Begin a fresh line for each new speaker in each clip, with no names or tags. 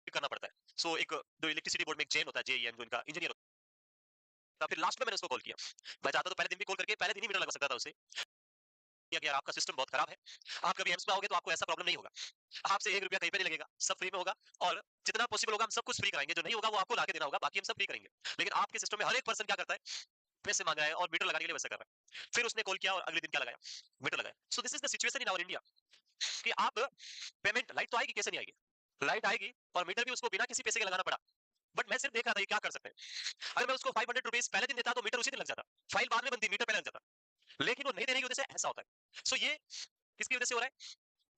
करना पड़ता है। सो एक जो इलेक्ट्रिसिटी बोर्ड में एक जैन होता है, जेईएम, जो इनका इंजीनियर होता है। फिर लास्ट में मैंने उसको कॉल किया। मैं चाहता तो पहले दिन भी कॉल करके पहले दिन ही मीटर लगवा सकता था उसे। किया कि यार आपका सिस्टम बहुत खराब है। आप कभी एम्स में आओगे तो आपको ऐसा प्रॉब्लम नहीं होगा। आपसे 1 रुपया कहीं पे नहीं लगेगा, सब फ्री में होगा और जितना पॉसिबल होगा हम सब कुछ फ्री कराएँगे, जो नहीं होगा वो आपको लाके देना होगा, बाकी हम सब फ्री करेंगे। लेकिन आपके सिस्टम में हर एक पर्सन क्या करता है, पैसे माँग रहा है और मीटर लगाने के लिए वैसा कर रहा है। फिर उसने कॉल किया और अगले दिन क्या लगाया, मीटर लगाया। So this is the situation in our India कि आप पेमेंट लाइट तो आएगी, कैसे नहीं आएगी? लाइट आएगी और मीटर भी उसको बिना किसी पैसे के लगाना पड़ा। बट मैं सिर्फ देख रहा था ये क्या कर सकते हैं। अगर मैं उसको ₹500 पहले दिन देता तो मीटर उसी दिन लग जाता। फाइल बाद में बनती, मीटर पहले लग जाता। लेकिन वो नहीं देने की वजह से ऐसा होता है। सो ये किसकी वजह से हो रहा है?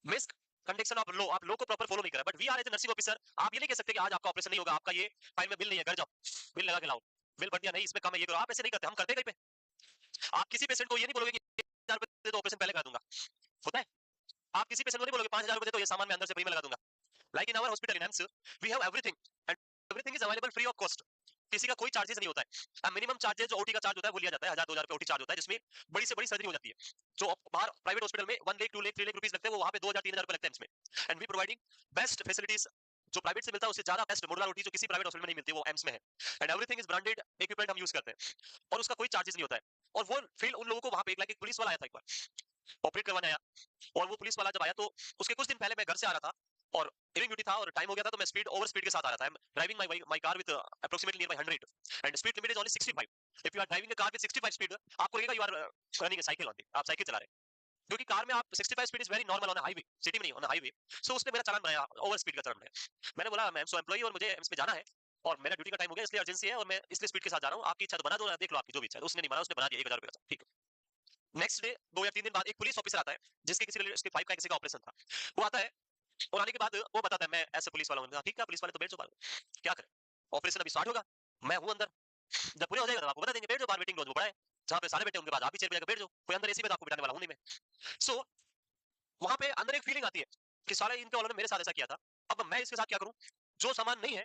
Misconduction of law. आप लॉ को प्रॉपर फॉलो नहीं कर रहे। But we are as nursing officer, आप ये नहीं कह सकते कि आज आपका ऑपरेशन नहीं होगा, आपका ये फाइल में बिल नहीं है, घर जाओ बिल लगा के लाओ। बिल भर दिया, नहीं इसमें कम है, ये करो। आप ऐसे नहीं करते, हम करते हैं कहीं पे। आप किसी पेशेंट को ये नहीं बोलोगे कि 1000 रुपए दे दो ऑपरेशन पहले करा दूंगा, होता है? आप किसी पेशेंट को नहीं बोलोगे 5000 रुपए दे दो, ये सामान मैं अंदर से फ्री में लगा दूंगा। Like in our hospital in AIIMS we have everything and everything is available free of cost. किसी का कोई चार्जेस नहीं होता है। मिनिमम चार्जेस जो ओटी का चार्ज होता है वो लिया जाता है, 1000-2000 रुपए ओटी चार्ज होता है, जिसमें बड़ी से बड़ी सर्जरी हो जाती है। जो बाहर प्राइवेट हॉस्पिटल में 1 लाख 2 लाख 3 लाख रुपीस लगते हैं, वो वहां पे 2000-3000 रुपए लगते हैं इसमें। And we providing best facilities. जो प्राइवेट से मिलता है उससे ज्यादा बेस्ट मॉडुलर ओटी जो किसी प्राइवेट हॉस्पिटल में नहीं मिलती, वो एम्स में है। And everything is branded equipment हम यूज करते हैं और उसका कोई चार्जेस नहीं होता है। और वो फील उन लोगों को वहां पे एक पुलिस वाला आया था एक बार ऑपरेट करवाने आया। और वो पुलिस वाला जब आया तो उसके कुछ दिन पहले मैं घर से आ रहा था और इवनिंग ड्यूटी था और टाइम हो गया था, तो मैं स्पीड ओवर स्पीड के साथ आ रहा था। I am driving my car with approximately nearby 100 and speed limit is only 65। If you are driving a car with 65 speed, आपको लगेगा you are running a cycle on the, आप cycle चला रहे हैं। क्योंकि कार में आप 65 speed is very normal on a highway, city में नहीं, ऑन अ हाईवे। सो उसने मेरा चालान बनाया, ओवर स्पीड का चालान बनाया। मैंने बोला मैं एमसो एम्प्लॉई और मुझे एम्स में जाना है और मेरा ड्यूटी का टाइम हो गया, इसलिए अर्जेंसी है और मैं इसलिए स्पीड के साथ जा रहा हूँ। आपकी इच्छा तो बना दो, देख लो आपकी जो भी इच्छा है। उसने नहीं माना, उसने बना दिया 1000 रुपए का, ठीक है। नेक्स्ट डे 2 या 3 दिन बाद एक पुलिस ऑफिसर आता है, जिसके किसी रिलेटिव उसके 5 का किसी का ऑपरेशन था। वो आता है और आने के बाद वो बताता है मैं ऐसे पुलिस वाला हूँ। मैंने कहा, ठीक है पुलिस वाले तो बैठ जाओ बाहर। क्या करें? ऑपरेशन अभी स्टार्ट होगा, मैं हूँ अंदर। जब पूरा हो जाएगा तब आपको बता देंगे, बैठ जाओ बाहर, वेटिंग लॉज में पड़ा है। जहाँ पे सारे बैठे उनके बाद आप भी चेयर पे जाकर बैठ जाओ। कोई अंदर एसी में तो आपको बिठाने वाला हूँ नहीं मैं। सो वहाँ पे अंदर एक फीलिंग आती है कि सारे इनके वालों ने मेरे साथ ऐसा किया था, अब मैं इसके साथ क्या करूँ? जो सामान नहीं है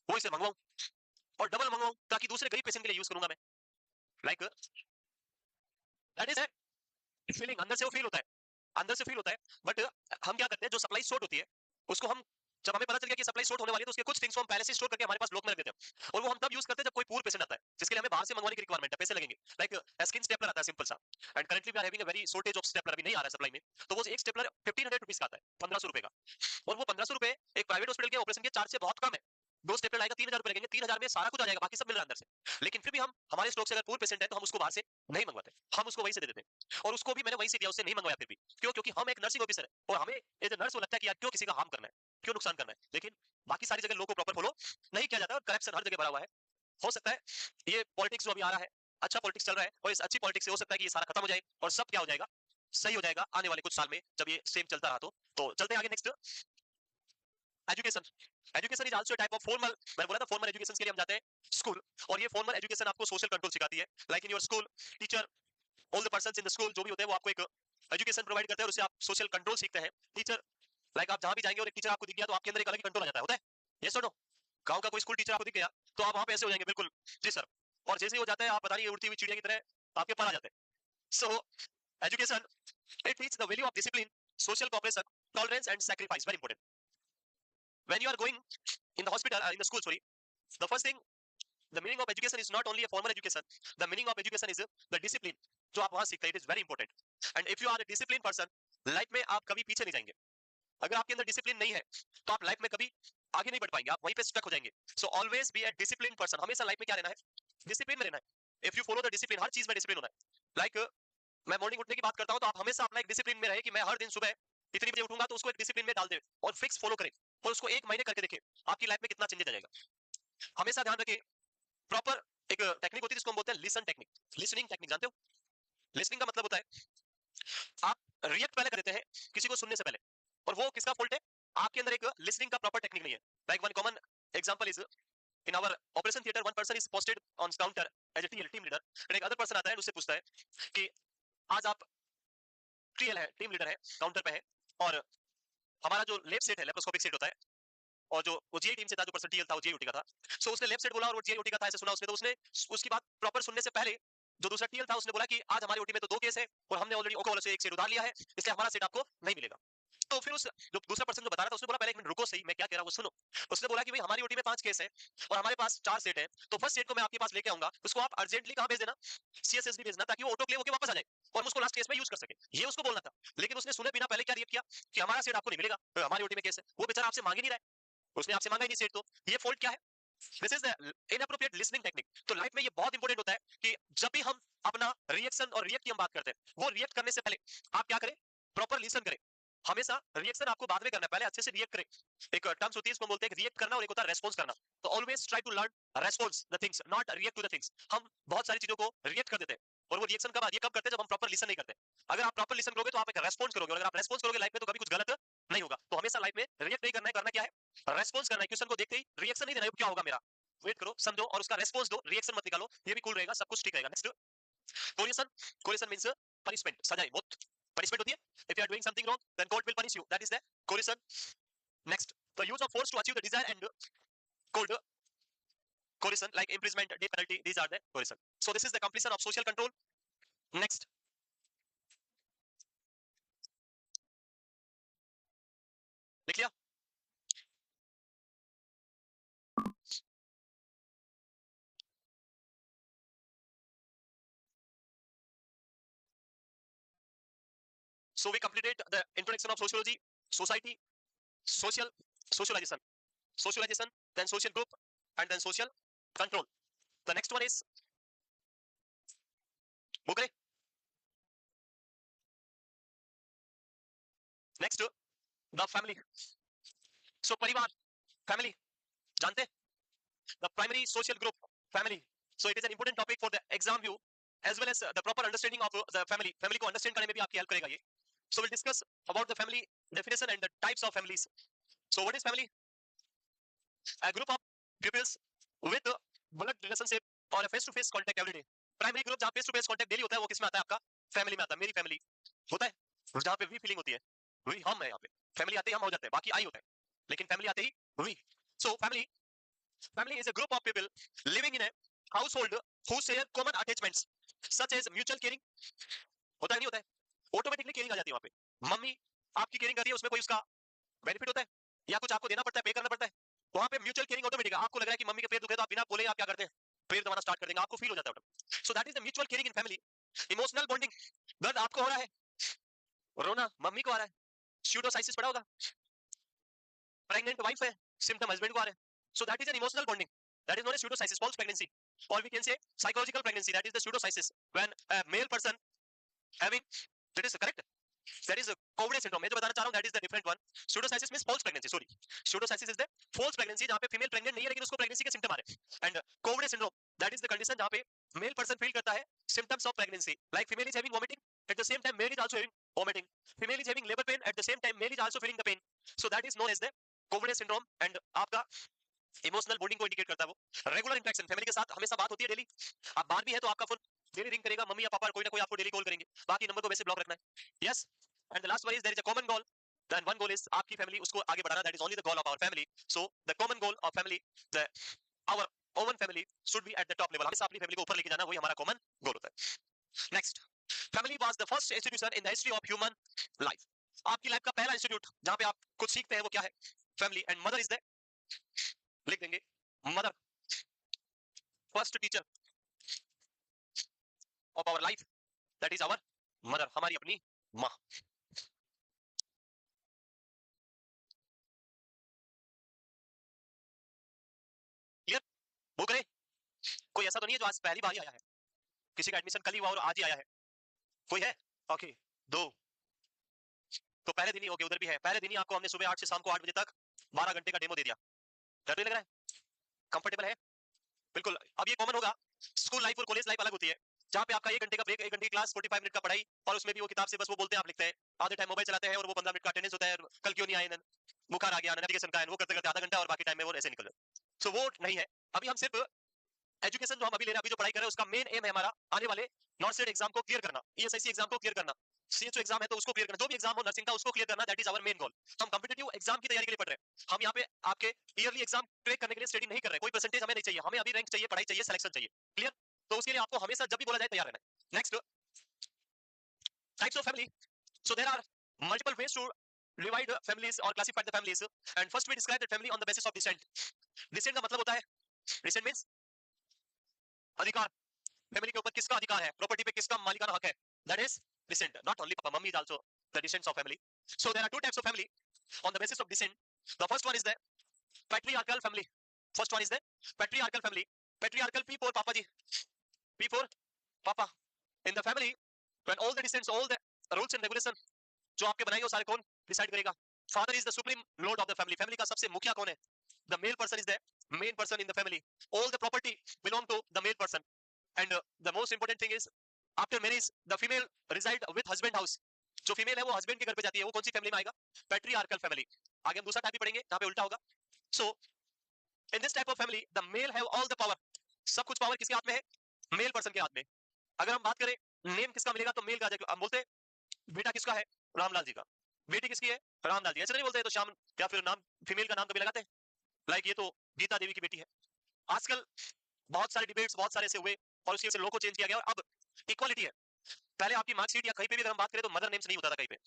वो इसे मंगवाऊँ और डबल मंगवाऊँ ताकि दूसरे गरीब पेशेंट के लिए यूज़ करूँगा मैं। लाइक दैट इज़ फीलिंग अंदर से वो फील होता है, अंदर से फील होता है। बट हम क्या करते हैं, जो सप्लाई शॉर्ट होती है उसको हम, जब हमें पता चल गया कि सप्लाई शॉर्ट होने वाली है, तो उसके कुछ थिंग्स को हम पहले से स्टोर करके हमारे पास ब्लॉक में रख देते हैं और वो हम तब यूज करते हैं जब कोई पूर पेशेंट आता है जिसके लिए हमें बाहर से मंगवाने की रिक्वायरमेंट है, पैसे लगेंगे। लाइक स्किन स्टेपलर आता है सिंपल सा, and currently we are having a very shortage of stapler, अभी नहीं आ रहा है सप्लाई में। तो वो एक स्टेपलर 1500 रुपीस का आता है, 1500 रुपए का। और वो 1500 रुपए एक प्राइवेट हॉस्पिटल के ऑपरेशन के चार्ज से बहुत कम है। दो स्टेपलर आएगा 3000 रुपए लगेंगे, 3000 में सारा कुछ आ जाएगा, बाकी सब मिल रहा है अंदर से। लेकिन फिर भी हम हमारे स्टॉक से अगर पूर पेशेंट है तो हम उसको बाहर से नहीं मंगवाते, हम उसको वहीं से दे देते हैं। और उसको भी मैंने वहीं से दिया, उससे नहीं मंगवाया फिर भी। क्यों? क्योंकि हम एक नर्सिंग ऑफिसर है और हमें एज ए नर्स वो लगता है कि यार क्यों किसी का हार्म करना है, क्यों नुकसान करना है। लेकिन बाकी सारी जगह लोग को प्रॉपर फॉलो नहीं किया जाता है और करप्शन हर जगह भरा हुआ है। हो सकता है ये पॉलिटिक्स जो अभी आ रहा है, अच्छा पॉलिटिक्स चल रहा है और इस अच्छी पॉलिटिक्स से हो सकता है कि ये सारा खत्म हो जाए और सब क्या हो जाएगा, सही हो जाएगा आने वाले कुछ साल में जब ये सेम चलता रहा तो चलते हैं आगे। Next, education. Education is also type of formal. मैं बोला था फॉर्मल एजुकेशन के लिए हम जाते हैं स्कूल, और ये फॉर्मल एजुकेशन आपको सोशल कंट्रोल सिखाती है। Like in your school teacher, all the persons in the school जो भी होते हैं वो आपको एक एजुकेशन प्रोवाइड करते हैं और उससे आप सोशल कंट्रोल सीखते हैं। टीचर, लाइक आप जहां भी जाएंगे और एक टीचर आपको दिख गया तो आपके अंदर एक अलग ही कंट्रोल आ जाता है, होता है? यस और नो? गांव का कोई स्कूल टीचर आपको दिख गया तो आप वहां पे ऐसे हो जाएंगे, बिल्कुल जी सर। और जैसे ही हो जाता है आप पता नहीं उड़ती हुई चिड़िया की तरह आपके पर आ जाते हैं। So education, it teach the value of discipline, social cooperation, tolerance and sacrifice, very important. When you are going in the hospital, in the school, sorry, the first thing, the meaning of education is not only a formal education. The meaning of education is the discipline जो आप वहां सीखते हैं, it is very important. And if you are a disciplined person, life में आप कभी पीछे नहीं जाएंगे। अगर आपके अंदर डिसिप्लिन नहीं है तो आप लाइफ में कभी आगे नहीं बढ़ पाएंगे, आप वहीं पे स्टक हो जाएंगे। So always be a discipline person, हमेशा लाइफ में क्या रहना है, डिसिप्लिन में रहना है। If you follow the discipline, हर चीज में डिसिप्लिन होना है। लाइक मैं मॉर्निंग उठने की बात करता हूँ तो आप हमेशा अपना एक डिसिप्लिन में रहे कि मैं हर दिन सुबह इतनी बजे उठूंगा, तो उसको एक डिसिप्लिन में डाल दे और फिक्स फॉलो करें और उसको 1 महीने करके देखें आपकी लाइफ में कितना चेंजेस आ जाएगा। हमेशा ध्यान रखें, प्रॉपर एक टेक्निक होती है जिसको हम बोलते हैं लिसन टेक्निक, लिसनिंग टेक्निक, जानते हो? लिसनिंग का मतलब होता है आप रिएक्ट पहले कर देते हैं किसी को सुनने से पहले, और वो किसका फॉल्ट है? आपके अंदर एक लिसनिंग का प्रॉपर टेक्निक नहीं है। Like one common example is in our operation theatre, one person is posted on counter as a team leader, and एक अदर पर्सन आता है उससे पूछता है कि आज आप टीएल है, टीम लीडर है, काउंटर पे है, और हमारा जो लेफ्ट सेट है, लेप्रोस्कोपिक सेट होता है, और जो वो जीआई टीम से था, जो पर्सन टीएल था वो जीआईओटी का था। सो उसने लेफ्ट सेट बोला और वो जीआईओटी का था, ऐसे सुना उसने, तो उसने उसकी बात प्रॉपर सुनने से पहले जो दूसरा टीएल था उसने बोला कि आज हमारी ओटी में तो 2 केस है और हमने ऑलरेडी ओके वालों से एक सीट उधार लिया है, इसलिए हमारा सीट आपको नहीं मिलेगा। तो फिर उस जो दूसरा पर्सन जो बता रहा था उसने बोला पहले 1 मिनट रुको सही, मैं क्या कह रहा हूँ वो सुनो। उसने बोला कि भाई हमारी ओटी में 5 केस है और हमारे पास 4 सीट है, तो फर्स्ट सीट को मैं आपके पास लेके आऊंगा, उसको आप अर्जेंटली कहां भेज देना, सीएसएसडी भेजना, ताकि वो ऑटो क्लेव होके वापस आ जाए और हम उसको लास्ट केस में यूज कर सके। ये उसको बोलना था। लेकिन उसने सुने बिना पहले क्या रिएक्ट किया कि हमारा सीट आपको नहीं मिलेगा, तो हमारी ओटी में केस है। वो बेचारा आपसे मांग ही नहीं रहा है, उसने आपसे मांगा ही नहीं सीट, तो ये फॉल्ट क्या है? This is the inappropriate listening technique. तो लाइफ में ये बहुत इंपॉर्टेंट होता है कि जब भी हम अपना रिएक्शन और रिएक्ट की हम बात करते हैं, वो रिएक्ट करने से पहले आप क्या करें, प्रॉपर लिसन करें। हमेशा रिएक्शन आपको बाद में करना है, पहले अच्छे से रिएक्ट करें। एक टर्म्स होती है इसको बोलते हैं रिएक्ट करना और एक होता है रेस्पॉन्स करना। तो always try to learn response the things, not react to the things. हम बहुत सारी चीजों को रिएक्ट कर देते हैं और वो रिएक्शन कब आती है, कब करते हैं, जब हम प्रॉपर लिसन नहीं करते। अगर आप प्रॉपर लिसन करोगे तो आप एक रेस्पॉन्स करोगे, और अगर आप रेस्पॉन्स करोगे लाइफ में तो कभी कुछ गलत नहीं होगा। तो हमेशा लाइफ में रिएक्ट नहीं करना है, करना क्या है, रेस्पॉन्स करना है। क्वेश्चन को देखते ही रिएक्शन नहीं देना है, क्या होगा मेरा, वेट करो, समझो और उसका रेस्पॉन्स दो, रिएक्शन मत निकालो, ये भी कूल रहेगा, सब कुछ ठीक रहेगा। Next, coercion. Coercion means punishment, सजाएं, बहुत पनिशमेंट होती है। If you are doing something wrong then God will punish you, that is the coercion. Next, the use of force to achieve the desire and called coercion, like imprisonment, death penalty, these are the coercion. So this is the completion of social control. Next, लिख लिया? So we completed the introduction of sociology, society, social, socialization, socialization, then social group, and then social control. The next one is Mugre. Next, the family. So परिवार, family, जानते? The primary social group, family. So it is an important topic for the exam view as well as the proper understanding of the family. Family को understand करने में भी आपकी help करेगा ये. So we'll discuss about the family definition and the types of families. So what is family? A group of pupils with blood relationship or a face-to-face contact every day. Primary group जहाँ face-to-face contact daily होता है वो किसमें आता है आपका? Family में आता है, मेरी family होता है, जहाँ पे we feeling होती है, we हम है यहाँ पे. Family आते ही हम हो जाते हैं, बाकी I होता है, लेकिन family आते ही we. So family is a group of people living in a household who share common attachments such as mutual caring. होता है नहीं होता है? Automatically caring आ जाती है वहाँ पे. मम्मी आपकी caring कर रही है, उसमें कोई उसका benefit होता है या कुछ आपको देना पड़ता है, पे करना पड़ता है? वहाँ पे म्यूचुअल केयरिंग ऑटोमेटिक है. आपको लग रहा है कि मम्मी के पैर दुखे तो आप बिना बोले आप क्या करते हैं, पैर दबाना स्टार्ट कर देंगे, आपको फील हो जाता है. सो that is the mutual caring in family. Emotional bonding, दर्द आपको हो रहा है, रोना मम्मी को आ रहा है, स्यूडोसाइसिस पड़ा होगा, प्रेग्नेंट वाइफ है, सिम्टम हस्बैंड को आ रहे हैं. So that is an emotional bonding, that is not a pseudocyesis, false pregnancy, और we can say psychological pregnancy, that is the pseudocyesis when a male person having, that is correct. That is a Cowden syndrome. मैं जो बताना चाह रहा हूँ that is the different one. Pseudocyesis means false pregnancy. Sorry, pseudocyesis is the false pregnancy जहाँ पे female pregnant नहीं है लेकिन उसको pregnancy के symptom आ रहे हैं. And Cowden syndrome, that is the condition जहाँ पे male person feel करता है symptoms of pregnancy. Like female is having vomiting, at the same time male is also having vomiting. Female is having labor pain, at the same time male is also feeling the pain. So that is known as the Cowden syndrome. And आपका emotional bonding को indicate करता है वो. Regular interaction, family के साथ हमेशा बात होती है डेली. आप बाहर भी है तो आपका फोन डेली रिंग करेगा, मम्मी या पापा कोई ना कोई आपको डेली कॉल करेंगे, बाकी नंबर को वैसे ब्लॉक रखना है. Yes. And the last one is there is a common goal. Then one goal is आपकी फैमिली उसको आगे बढ़ाना, that is only the goal of our family. So the common goal of family, the our own family should be at the top level. हमेशा अपनी family को ऊपर लेके जाना, वही हमारा कॉमन गोल होता है. Next, family was the first institution in the history of human life. आपकी लाइफ का पहला इंस्टीट्यूट जहां पे आप कुछ सीखते हैं वो क्या है? Family. And mother is the, लिख देंगे, mother first teacher of our life, that is our mother, हमारी अपनी माँ. क्लियर? वो करे, कोई ऐसा तो नहीं है जो आज पहली बार ही आया है, किसी का एडमिशन कल ही हुआ और आज ही आया है, कोई है? ओके, दो तो पहले दिन ही. ओके, उधर भी है, पहले दिन ही आपको हमने सुबह 8 से शाम को 8 बजे तक 12 घंटे का डेमो दे दिया. डर नहीं लग रहा है? कंफर्टेबल है? बिल्कुल. अब ये कॉमन होगा, स्कूल लाइफ और कॉलेज लाइफ अलग होती है, जहाँ पे आपका 1 घंटे का ब्रेक, 1 घंटे की क्लास, 45 मिनट का पढ़ाई, और उसमें भी वो किताब से बस वो बोलते हैं आप लिखते हैं, आधे टाइम मोबाइल चलाते हैं और वो 15 मिनट का अटेंडेंस होता है, कल क्यों नहीं आए, बुखार आ गया, नेविगेशन का है, वो करते करते आधा घंटा और बाकी टाइम में वो ऐसे निकल जाए. सो वो नहीं है. अभी हम सिर्फ एजुकेशन जो हम अभी ले रहे हैं, अभी जो पढ़ाई कर रहे हैं, उसका मेन एम है हमारा आने वाले नॉर्थ स्टेट एग्जाम को क्लियर करना, ईएसआईसी एग्जाम को क्लियर करना, सीएचओ एग्जाम है तो उसको क्लियर करना, जो भी एग्जाम हो नर्सिंग का उसको क्लियर करना, that is our main goal. हम कॉम्पिटिटिव एग्जाम की तैयारी के लिए पढ़ रहे हैं. हम यहाँ पे आपके ईयरली एग्जाम क्रैक करने के लिए स्टडी नहीं कर रहे हैं. कोई परसेंटेज हमें नहीं चाहिए, हमें अभी रैंक चाहिए, पढ़ाई चाहिए, सिलेक्शन चाहिए. क्लियर? तो उसके लिए आपको हमेशा जब भी बोला जाए तैयार रहना है। Next, types of family. So there are multiple ways to divide families or classify the families. And first we describe the family on the basis of descent. Descent का मतलब होता है, descent means अधिकार. फैमिली के ऊपर किसका अधिकार है, प्रॉपर्टी पे किसका मालिकाना हक है, that is descent. Not only papa, mummy is also the descendants of family. So there are two types of family on the basis of descent. The first one is the patriarchal family. First one is the patriarchal family. Patriarchal P for papa ji, P for papa. In the family, when all the descendants, all the rules and regulations जो आपके बनाएंगे वो सारे कौन decide करेगा? Father is the supreme lord of the family. Family का सबसे मुखिया कौन है? The male person is the main person in the family. All the property belong to the male person. And the most important thing is after marriage the female reside with husband house. जो female है वो husband के घर पे जाती है. वो कौन सी फैमिली में आएगा? Patriarchal family. आगे हम दूसरा टाइप भी पढ़ेंगे जहां पे उल्टा होगा. So in this type of family the male have all the power. सब कुछ पावर किसके हाथ में है? मेल पर्सन के हाथ में. अगर हम बात करें नेम किसका मिलेगा तो मेल का. हम बोलते हैं बेटा किसका है? रामलाल जी का. बेटी किसकी है? रामलाल जी. ऐसे नहीं बोलते हैं तो श्याम या फिर नाम फीमेल का नाम कभी लगाते हैं? लाइक ये तो गीता देवी की बेटी है. आजकल बहुत सारे डिबेट्स बहुत सारे ऐसे हुए और उसकी वजह से लोगों को चेंज किया गया और अब इक्वालिटी है. पहले आपकी मार्कशीट या कहीं पे भी अगर हम बात करें तो मदर नेम से नहीं होता था कहीं पे,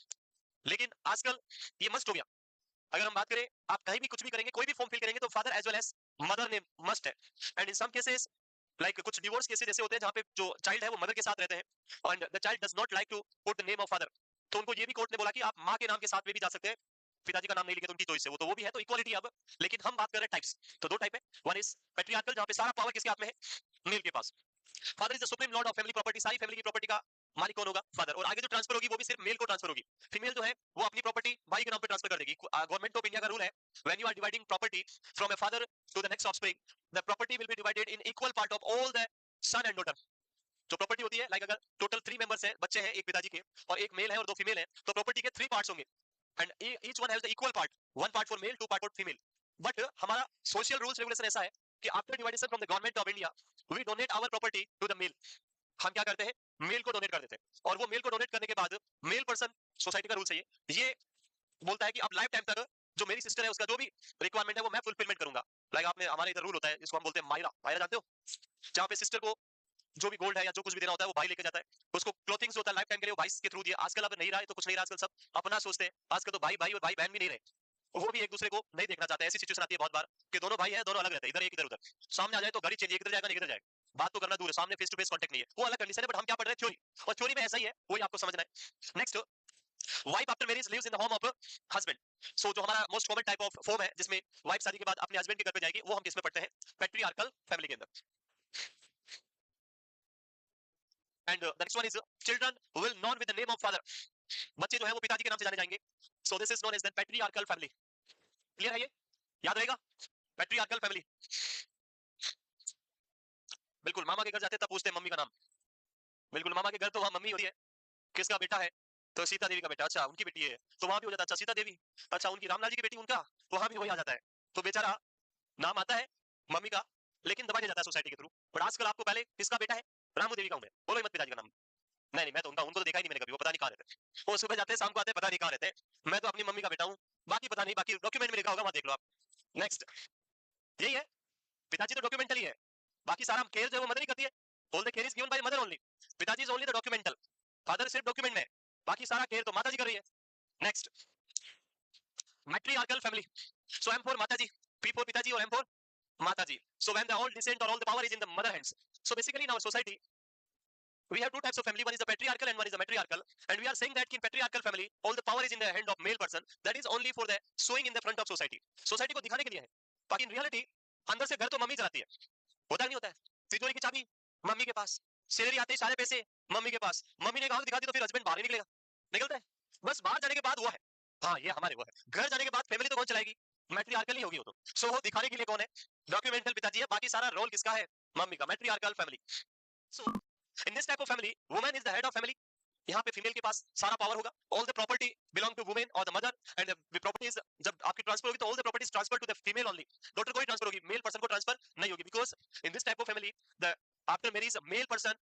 लेकिन आजकल ये मस्ट हो गया. अगर हम बात करें आप कहीं भी कुछ भी करेंगे, कोई भी फॉर्म फिल करेंगे तो father as well as mother name must है. And in some cases like कुछ डिवोर्स केसेस ऐसे होते हैं जहां पे जो चाइल्ड है वो मदर के साथ रहते हैं and the child does not like to put the name of father. तो उनको ये भी कोर्ट ने बोला कि आप माँ के नाम के साथ में भी जा सकते हैं, पिताजी का नाम नहीं लिखे तो उनकी चॉइस है, वो भी है. तो इक्वालिटी अब. लेकिन हम बात कर रहे हैं टाइप्स. तो दो टाइप है. वन इज पैट्रियार्कल जहां पे सारा पावर किसके हाथ में है? मेल के पास. Father is the supreme lord of family property. सारी फैमिली की प्रॉपर्टी का मालिक कौन होगा? फादर. और आगे जो ट्रांसफर होगी वो भी सिर्फ मेल को ट्रांसफर होगी. फीमेल जो है वो अपनी प्रॉपर्टी भाई के नाम पे ट्रांसफर कर देगी. गवर्नमेंट ऑफ इंडिया का रूल है when you are dividing property from a father to the next offspring the property will be divided in equal part of all the son and daughter. जो property होती है like अगर total 3 members हैं, बच्चे हैं एक पिताजी के और एक मेल है और 2 फीमेल हैं, तो प्रॉपर्टी के 3 पार्ट्स होंगे and each one has the equal part. 1 part for male, 2 part for female. But हमारा सोशल रूल्स रेगुलेशन ऐसा है कि after dividation from the government of India we donate our property to the male. हम क्या करते हैं? Mail को donate कर देते हैं. और वो मेल को डोनेट करने के बाद मेल पर्सन, सोसाइटी का रूल है ये बोलता है कि अब लाइफ टाइम तक जो मेरी सिस्टर है उसका जो भी रिक्वायरमेंट है वो मैं फुलफिलमेंट करूंगा. लाइक आपने हमारे इधर रूल होता है इसको हम बोलते हैं मायरा. मायरा जानते हो? जहाँ पे सिस्टर को जो भी गोल्ड है या जो कुछ भी देना होता है वो भाई लेके जाता है. उसको क्लोथिंग्स होता है लाइफ टाइम के लिए वो भाई के थ्रू दिया. आजकल अब नहीं रहा है तो कुछ नहीं रहा. आजकल सब अपना सोचते हैं. आजकल तो भाई भाई और भाई बहन भी नहीं रहे, वो भी एक दूसरे को नहीं देखना चाहते. ऐसी सिचुएशन आती है बहुत बार कि दोनों भाई है, दोनों अलग रहते हैं, इधर एक इधर उधर. सामने आ जाए तो गाड़ी चेंज, इधर जाएगा इधर जाएगा, बात तो करना दूर है, सामने फेस टू फेस कांटेक्ट नहीं है, वो अलग कंडीशन है. बट हम क्या पढ़ रहे हैं? थ्योरी. और थ्योरी में ऐसा ही है, वही आपको समझना है. Next, wife after marriage lives in the home of husband. So जो हमारा most common type of form है जिसमें वाइफ शादी के बाद अपने हस्बैंड के घर पे जाएगी, वो हम किसमें पढ़ते हैं? पैट्रियार्कल फैमिली के अंदर. And the next one is children will non with the name of father. बच्चे जो है वो पिताजी के नाम से जाने जाएंगे. So this is known as the patriarchal family. Clear है? ये याद रहेगा, पैट्रियार्कल फैमिली. बिल्कुल मामा के घर जाते तब पूछते हैं मम्मी का नाम. बिल्कुल मामा के घर तो वहां मम्मी होती है. किसका बेटा है? तो सीता देवी का बेटा. अच्छा उनकी बेटी है तो वहां भी हो जाता है. अच्छा सीता देवी. अच्छा उनकी रामलाल जी की बेटी, उनका वहां भी वही आ जाता है. तो बेचारा नाम आता है मम्मी का लेकिन दबाया जाता है सोसाइटी के थ्रू. बट आजकल आपको पहले किसका बेटा है? रामू देवी का हूं मैं. बोलो ही मत पिताजी का नाम. नहीं नहीं मैं तो उनको तो देखा ही नहीं मैंने कभी. वो पता नहीं कहां रहते हैं. वो सुबह जाते हैं शाम को आते हैं, पता नहीं कहां रहते हैं. मैं तो अपनी मम्मी का बेटा हूं. बाकी पता नहीं, बाकी डॉक्यूमेंट में लिखा होगा वहां देख लो आप. नेक्स्ट, यही है. पिताजी तो डॉक्यूमेंटली है, बाकी सारा केयर जो है वो मदर ही करती है. All the care is given by mother only. पिताजी is only the documental. Father सिर्फ डॉक्यूमेंट में है, बाकी सारा केयर तो माता जी कर रही है. Next, matriarchal family. So M for माता जी, पी फॉर पिताजी और एम फॉर माता जी. So when the all descent or all the power is in the mother hands. So basically in our society we have two types of family. One is the patriarchal and one is the matriarchal. And we are saying that in patriarchal family all the power is in the hand of male person. That is only for the showing in the front of society. Society को दिखाने के लिए है. बाकी in reality अंदर से घर तो मम्मी चलाती है. होता नहीं होता है? तिजोरी की चाबी मम्मी के पास, सैलरी आते ही सारे पैसे मम्मी के पास. मम्मी ने कहा दिखा दी तो फिर हस्बैंड बाहर ही निकलेगा. निकलता है. बस बाहर जाने के बाद वो है, हाँ ये हमारे वो है. घर जाने के बाद फैमिली तो कौन चलाएगी? मैट्रियार्कल ही होगी वो तो. सो वो दिखाने के लिए कौन है? डॉक्यूमेंटल पिताजी है, बाकी सारा रोल किसका है? मम्मी का. Matriarchal family. So in this type of family woman is the head of family. यहाँ पे फीमेल के पास सारा पावर होगा. All the property belong to women और the mother. And the properties जब आपकी ट्रांसफर होगी तो all the properties transfer to the female only. Daughter को ही ट्रांसफर होगी, मेल पर्सन को ट्रांसफर नहीं होगी. Because in this type of family the after marriage male person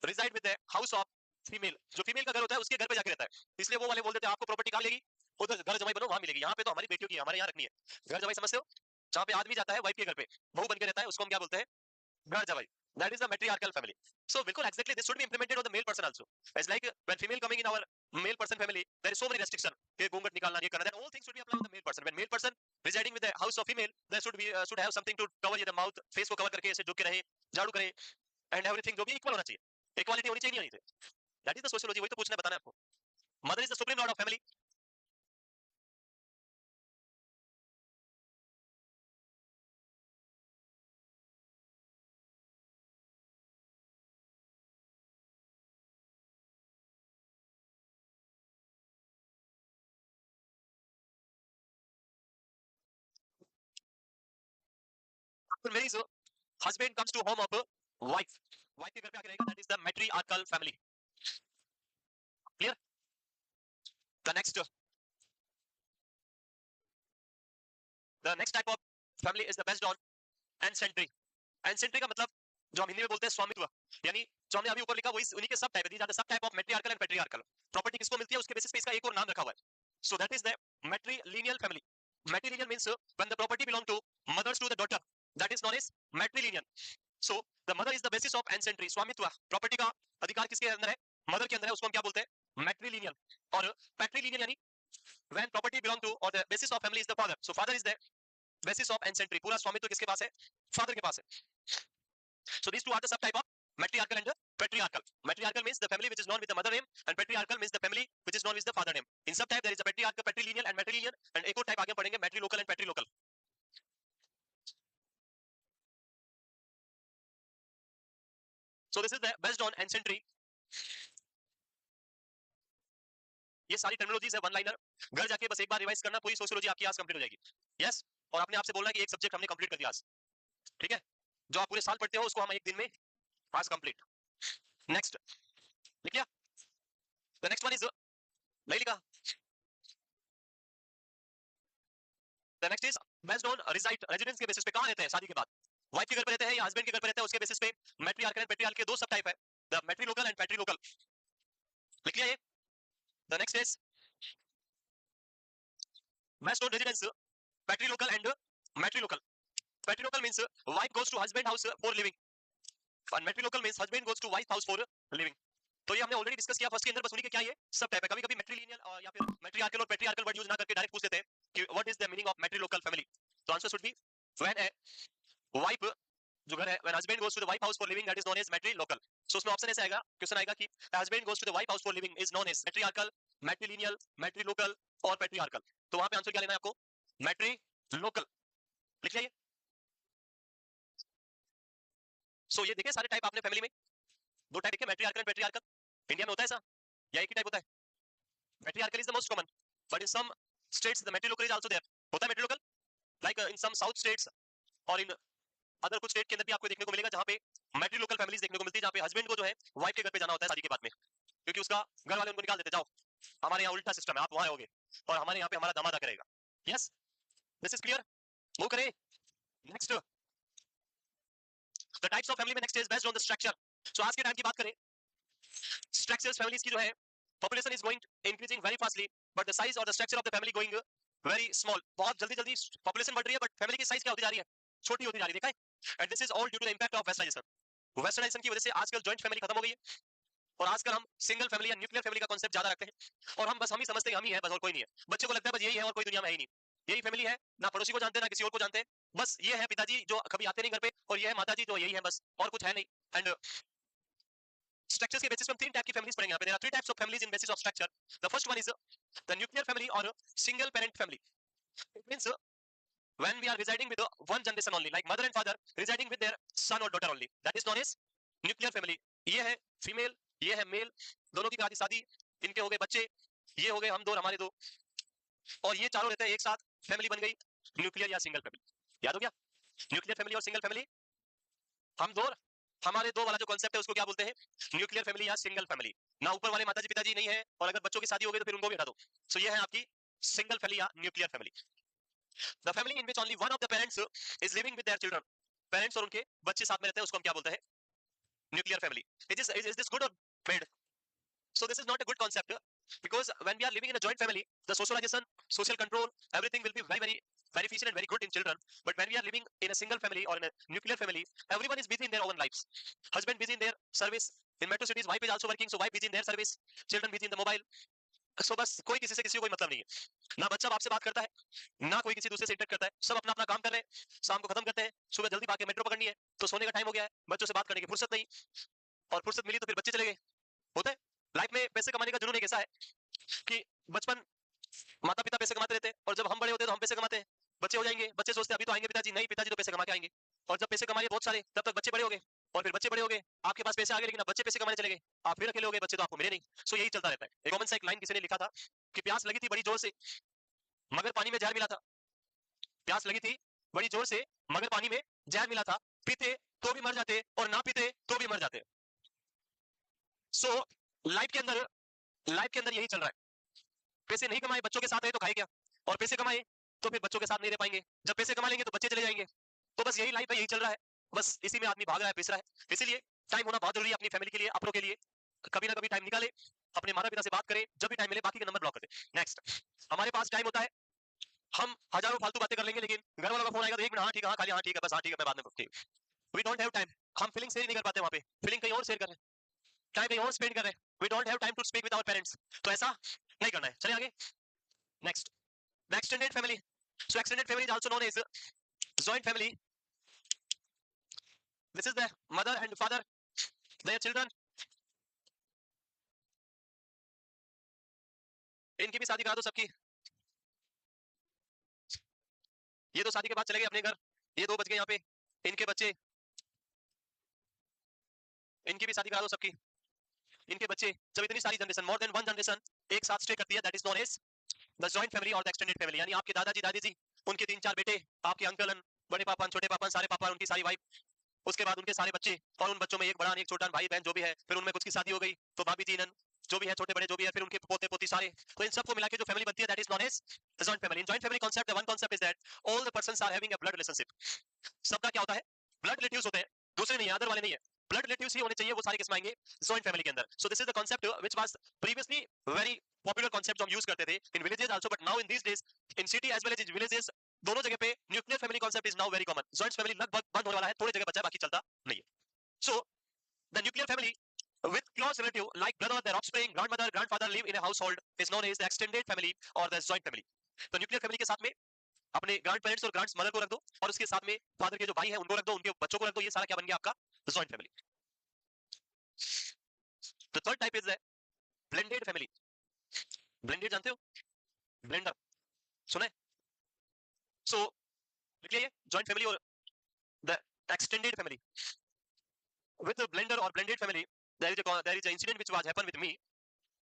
reside with the house of female. जो female का घर होता है उसके घर पे जाके रहता है. इसलिए वो वाले बोल देते हैं आपको प्रॉपर्टी कहाँ मिलेगी? उधर घर जमाई बनो वहां मिलेगी. यहाँ पे तो हमारी बेटियों की हमारे यहाँ रखनी है. घर जमाई समझते हो? जहाँ पे आदमी जाता है वाइफ के घर पे बहू बन के रहता है उसको हम क्या बोलते हैं? घर जमाई. That is the matriarchal family. So बिल्कुल exactly this should be implemented on the male person also. It's like when female coming in our male person family, there is so many restriction. कि घूंघट निकालना ये करना. That all things should be applied on the male person. When male person residing with the house of female, there should have something to cover the mouth, face को cover करके ऐसे झुक के रहे, झाड़ू करे, and everything जो भी equal होना चाहिए. Equality होनी चाहिए नहीं होनी चाहिए. That is the sociology. वही तो पूछना बताना है आपको. Mother is the supreme lord of family. Marries husband comes to home of a wife. Wife के घर पे आके रहेगा. That is the matriarchal family. Clear? The next type of family is the based on ancestry. Ancestry का मतलब जो हम हिंदी में बोलते हैं स्वामित्व, यानी जो हमने अभी ऊपर लिखा वो उन्हीं के सब टाइप है. These are the सब type of matriarchal and patriarchal. Property किसको मिलती है उसके बेसिस पे इसका एक और नाम रखा हुआ है. So that is the matrilineal family. Matrilineal means when the property belong to mothers to the daughter. That is known as matrilineal. So the mother is the basis of ancestry. स्वामित्व, property का अधिकार किसके अंदर है? Mother के अंदर है. उसको हम क्या बोलते हैं? matrilineal. और patrilineal यानी when property belong to or the basis of family is the father. So father is the basis of ancestry. पूरा स्वामित्व किसके पास है? फादर के पास है. So these two are the subtype of matriarchal and patriarchal. Matriarchal means the family which is known with the mother name, and patriarchal means the family which is known with the father name. In subtype there is a patriarchal, patrilineal and matrilineal, and एक और type आगे पढ़ेंगे matrilocal and patrilocal. So this is the based on ancestry. ये सारी terminologies है one liner. घर जाके बस एक बार रिवाइज करना, पूरी सोशियोलॉजी आपकी आज कंप्लीट हो जाएगी. यस, और अपने आप से बोलना कि एक सब्जेक्ट हमने कंप्लीट कर दिया आज. ठीक है, जो आप पूरे साल पढ़ते हो उसको हम एक दिन में आज कंप्लीट. नेक्स्ट लिख लिया? द नेक्स्ट वन इज नहीं लिखा? The next is based on residence के बेसिस पे कहां रहते हैं शादी के बाद. वाइफ के घर पे रहते हैं या हस्बैंड के घर पे रहते हैं, उसके बेसिस पे मैट्रिआर्कल एंड पेट्रियार्कल के दो सब टाइप है. The matrilocal and patrilocal. लिख लिया ये? The next is based on residence patrilocal and matrilocal. Patrilocal means wife goes to husband house for living, and matrilocal means husband goes to wife house for living. तो ये हमने already discuss किया first के अंदर. बस उन्हीं के क्या ये सब टाइप है. कभी कभी मैट्रिलिनियल या फिर मैट्रिआर्कल और पेट्रिआर्कल वर्ड यूज ना करके डायरेक्ट पूछ देते हैं कि what is the meaning of matrilocal family. तो answer should be when a wife जो घर है, when husband goes to the wife house for living, that is known as matrilocal. So उसमें ऑप्शन ऐसे आएगा, क्वेश्चन आएगा कि husband goes to the wife house for living is known as matriarchal, matrilineal, matrilocal और patriarchal. तो वहां पे answer क्या लेना है आपको? मैट्रिलोकल. लिख लिया ये? सो ये देखिए सारे टाइप आपने फैमिली में दो टाइप के मैट्रिआर्कल एंड पेट्रिआर्कल. इंडिया में होता है ऐसा या एक ही टाइप होता है? Matriarchal is the most common, but in some states the matrilocal is also there. होता है matrilocal like in some south states और इन अदर कुछ स्टेट के अंदर भी आपको देखने को मिलेगा जहां पे मैट्रिलोकल फैमिलीज देखने को मिलती है, जहां पे हस्बैंड को जो है वाइफ के घर पे जाना होता है शादी के बाद में, क्योंकि उसका घर वाले उनको निकाल देते, जाओ हमारे यहाँ उल्टा सिस्टम है, आप वहां रहोगे और हमारे यहाँ पे हमारा दामाद करेगा. Yes, this is clear. Move करें next. The types of family में next is based on the structure. So आज के टाइम की बात करें, स्ट्रक्चर्स फैमिलीज की जो है, population is going increasing very fastly, but the size और the structure of the family going very small. बहुत जल्दी जल्दी पॉपुलेशन बढ़ रही है, बट फैमिली की साइज क्या होती जा रही है? छोटी होती जा रही है. देखा है? And this is all due to the impact of westernization. Westernization की वजह से आजकल जॉइंट फैमिली खत्म हो गई है, और आजकल हम सिंगल फैमिली या न्यूक्लियर फैमिली का कांसेप्ट ज्यादा रखते हैं, और हम बस हम ही समझते हैं हम ही है, बस और कोई नहीं है. बच्चे को लगता है बस यही है और कोई दुनिया में है ही नहीं. यही फैमिली है, ना पड़ोसी को जानते हैं ना किसी और को जानते हैं. बस ये है पिताजी जो कभी आते नहीं घर पे, और ये है माताजी जो यही है, बस और कुछ है नहीं. एंड स्ट्रक्चर्स के बेसिस पे हम तीन टाइप की फैमिलीज पढ़ेंगे. यहाँ पे there are three types of families in basis of structure. The first one is the nuclear family और single parent family. It means when we are residing with one generation only, like mother and father residing with their son or daughter only, that is known as nuclear family. ये है female, ये है mail, दोनों की शादी, इनके हो गए बच्चे, ये हो गए हम दो और हमारे दो, और ये चारों रहते हैं एक साथ, फैमिली बन गई न्यूक्लियर या सिंगल फैमिली. याद हो गया? न्यूक्लियर फैमिली और सिंगल फैमिली, हम दो हमारे दो वाला जो कॉन्सेप्ट है उसको क्या बोलते हैं? न्यूक्लियर फैमिली या सिंगल फैमिली. ना ऊपर वाले माताजी पिताजी नहीं है, और अगर बच्चों की शादी हो गई तो फिर उनको भी हटा दो. सो ये है आपकी सिंगल फैमिली या nuclear family. The family in which only one of the parents is living with their children. Parents और उनके बच्चे साथ में रहते हैं, उसको हम क्या बोलते हैं? Nuclear family. Is this good or bad? So this is not a good concept, because when we are living in a joint family, the socialization, social control, everything will be very very beneficial and very good in children, but when we are living in a single family or in a nuclear family, everyone is busy in their own lives. Husband busy in their service in metro cities, wife is also working, so wife busy in their service, children busy in the mobile. So बस कोई किसी से किसी को कोई मतलब नहीं है, ना बच्चा बाप से बात करता है, ना कोई किसी दूसरे से इंटरेक्ट करता है, सब अपना अपना काम कर रहे हैं, शाम को खत्म करते हैं, सुबह जल्दी भाग के मेट्रो पकड़नी है, तो सोने का टाइम हो गया है, बच्चों से बात करने की फुर्सत नहीं, और फुर्सत मिली तो फिर बच्चे चले गए। होता है लाइफ में, पैसे कमाने का जुनून एक ऐसा है कि बचपन माता पिता पैसे कमाते रहते हैं, और जब हम बड़े होते हैं तो हम पैसे कमाते हैं, बच्चे हो जाएंगे, बच्चे सोचते हैं अभी तो आएंगे पिताजी, नहीं पिताजी तो पैसे कमा के आएंगे, और जब पैसे कमा लिए बहुत सारे तब तक बच्चे बड़े हो गए, और फिर बच्चे बड़े हो गए, आपके पास पैसे आ गए लेकिन अब बच्चे पैसे कमाने चले गए, आप फिर अकेले हो गए, बच्चे तो आपको मिले नहीं। सो यही चलता रहता है। एक कॉमन सा एक लाइन किसी ने लिखा था कि प्यास लगी थी बड़ी जोर से मगर पानी में जहर मिला था, प्यास लगी थी बड़ी जोर से मगर पानी में जहर मिला था, पीते तो भी मर जाते और ना पीते तो भी मर जाते। सो लाइफ के अंदर यही चल रहा है, पैसे नहीं कमाए बच्चों के साथ रहे तो खाए क्या, और पैसे कमाए तो फिर बच्चों के साथ नहीं रह पाएंगे, जब पैसे कमा लेंगे तो बच्चे चले जाएंगे, तो बस यही लाइफ है, यही चल रहा है, बस इसी में आदमी भाग रहा है, पिस रहा है। इसीलिए टाइम होना बहुत जरूरी है अपनी फैमिली के लिए, अपनों के लिए, कभी ना कभी टाइम निकाले, अपने माता पिता से बात करें, जब भी टाइम मिले, बाकी का नंबर ब्लॉक कर दे। नेक्स्ट, हमारे पास टाइम होता है, हम हजारों फालतू बातें कर लेंगे, लेकिन घर वालों का फोन आएगा तो एक मिनट, हाँ ठीक है, हाँ खाली, हाँ ठीक है, बस हाँ ठीक है, मैं बाद में, वी डोंट हैव टाइम, हम फीलिंग शेयर नहीं कर पाते, वहां पे फीलिंग कहीं और शेयर कर रहे हैं, टाइम कहीं और स्पेंड कर रहे हैं, we don't have time to speak with our parents, तो ऐसा नहीं करना है। चलिए आगे, next, the extended family. So extended family is also known as joint family. This is the mother and father, their children, इनकी भी शादी करा दो सबकी, ये तो शादी के बाद चले गए अपने घर, ये दो बच गए यहाँ पे, इनके बच्चे, इनकी भी शादी करा दो सबकी, इनके बच्चे, जब इतनी सारी generation, more than one generation एक साथ स्टे करती है, that is known as the joint family और द एक्सटेंडेड फैमिली। यानी आपके दादाजी दादी जी, उनके 3-4 बेटे, आपके अंकल, बड़े पापा, छोटे पापा, सारे पापा, उनकी सारी वाइफ, उसके बाद उनके सारे बच्चे, और उन बच्चों में एक बड़ा एक छोटा भाई बहन जो भी है, फिर उनमें कुछ की शादी हो गई तो भाभी जी नन जो भी है, छोटे बड़े जो भी है, फिर उनके पोते पोती सारे, तो इन सबको मिला के जो फैमिली बनती है, that is known as the joint family. In joint family concept, the one concept is that all the persons are having a blood relationship. सबका क्या होता है, ब्लड रिलेटिव्स होते हैं, दूसरे नहीं है, अदर वाले नहीं है, ब्लड रिलेटिव्स ही होने चाहिए, वो सारे किस में आएंगे, जॉइंट फैमिली के अंदर। So this is the concept which was previously very popular concept, जो हम यूज करते थे in villages also, but now in these days in city as well as in villages, दोनों जगह पे nuclear family concept is now very common. Joint family लगभग बंद होने वाला है, थोड़ी जगह बचा है, बाकी चलता नहीं है। So the nuclear family with close relative like brother, their offspring, grandmother, grandfather live in a household is known as the extended family or the joint family. तो न्यूक्लियर फैमिली के साथ में अपने ग्रैंड पेरेंट्स और grand mother को रख दो, और उसके साथ में फादर के जो भाई हैं उनको रख दो, उनके बच्चों को रख दो, ये सारा क्या बन गया आपका, joint family. The third type is blended family. Blended जानते हो, ब्लेंडर सुने, सो लिखिए जॉइंट फैमिली और the extended family. with the blender or blended family, there is an incident which was happened with me.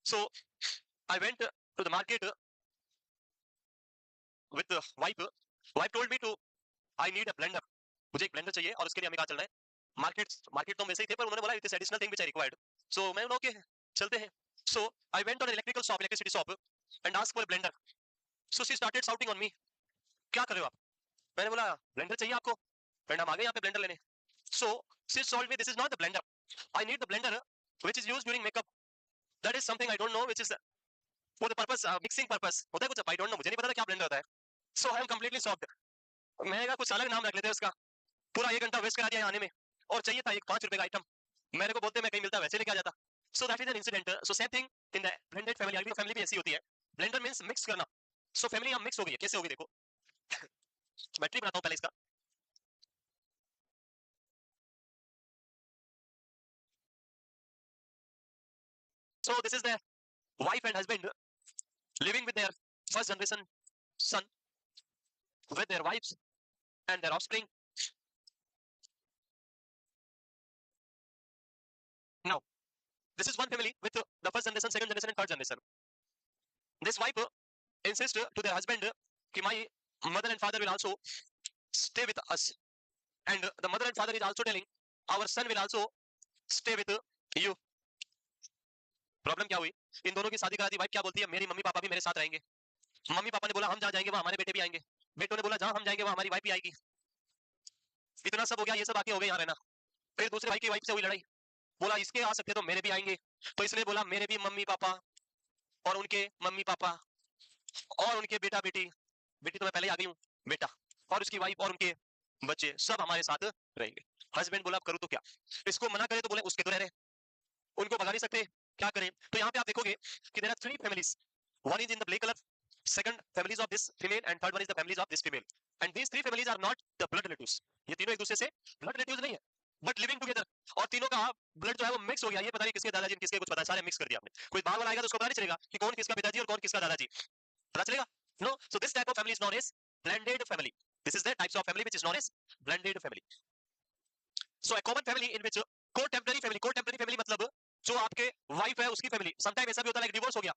So I went to the market with the wife. Wife told me to I need a blender. मुझे एक blender चाहिए और उसके लिए हमें कहाँ चलना है, मार्केट तो हम वैसे ही थे, पर उन्होंने बोला it is additional thing which I required. So मैं ओके चलते हैं। So I went on electrical shop, electricity shop, and asked for a blender. So she started shouting on me, क्या कर रहे हो आप? मैंने बोला ब्लेंडर चाहिए आपको, फ्रेंड हम आ गए यहाँ पे ब्लेंडर लेने। So she told me this is not the blender, I need the blender which is used during makeup, that is something I don't know which is for the purpose, mixing purpose होता है कुछ, I don't know, मुझे नहीं पता था क्या blender होता है। सो आई एम कंप्लीटली शॉक्ड, मैंने कहा कुछ अलग नाम रख लेते हैं उसका, पूरा 1 घंटा वेस्ट करा दिया आने में, और चाहिए था एक 5 रुपए का आइटम, मेरे को बोलते मैं कहीं मिलता वैसे लेके आ जाता। सो that is an incident. So same thing in the blended family, अगली फैमिली भी ऐसी होती है, ब्लेंडर मींस मिक्स करना। सो फैमिली अब मिक्स हो गई है, कैसे होगी देखो, बैटरी बनाता हूं पहले इसका। So this is the wife and husband living with their first generation son, with their wives and their offspring. Now, this is one family with the first generation, second generation, and third generation. This wife insists to their husband that my mother and father will also stay with us, and the mother and father is also telling our son will also stay with you. Problem क्या हुई, इन दोनों की शादी करा दी, wife क्या बोलती है, मेरी मम्मी पापा भी मेरे साथ रहेंगे। मम्मी पापा ने बोला हम जहाँ जाएंगे वहाँ हमारे बेटे भी आएंगे, बेटों ने बोला जहाँ हम जाएंगे वहाँ हमारी वाइफ भी आएगी। इतना सब हो गया, ये सब बाकी हो गए यहाँ रहना। फिर दूसरे भाई की वाइफ से हुई लड़ाई, बोला इसके आ सकते तो मेरे भी आएंगे, तो इसलिए बोला मेरे भी मम्मी पापा और उनके मम्मी पापा और उनके बेटा बेटी, बेटी तो मैं पहले ही आ गई हूँ, बेटा और उसकी वाइफ और उनके बच्चे सब हमारे साथ रहेंगे। हस्बैंड बोला अब करूँ तो क्या, इसको मना करे तो बोले उसके तो रह रहे, उनको भगा नहीं सकते, क्या करें। तो यहाँ पे आप देखोगे कि there are three families, one is in the black colour, second families of this female and third one is the families of this female, and these three families are not the blood relatives, ये तीनों एक दूसरे से blood relatives नहीं है but living together, और तीनों का ब्लड जो है वो मिक्स हो गया, ये पता नहीं किसके दादाजी किसके कुछ पता है, सारे मिक्स कर दिया आपने। कोई बाहर वाला आएगा तो उसको पता नहीं चलेगा कि कौन किसका पिताजी और कौन किसका दादाजी, पता चलेगा? No, so this type of family is known as blended family. This is the types of family which is known as blended family. So a common family in which co-temporary family मतलब जो आपके wife है उसकी family, sometime ऐसा भी होता है divorce हो गया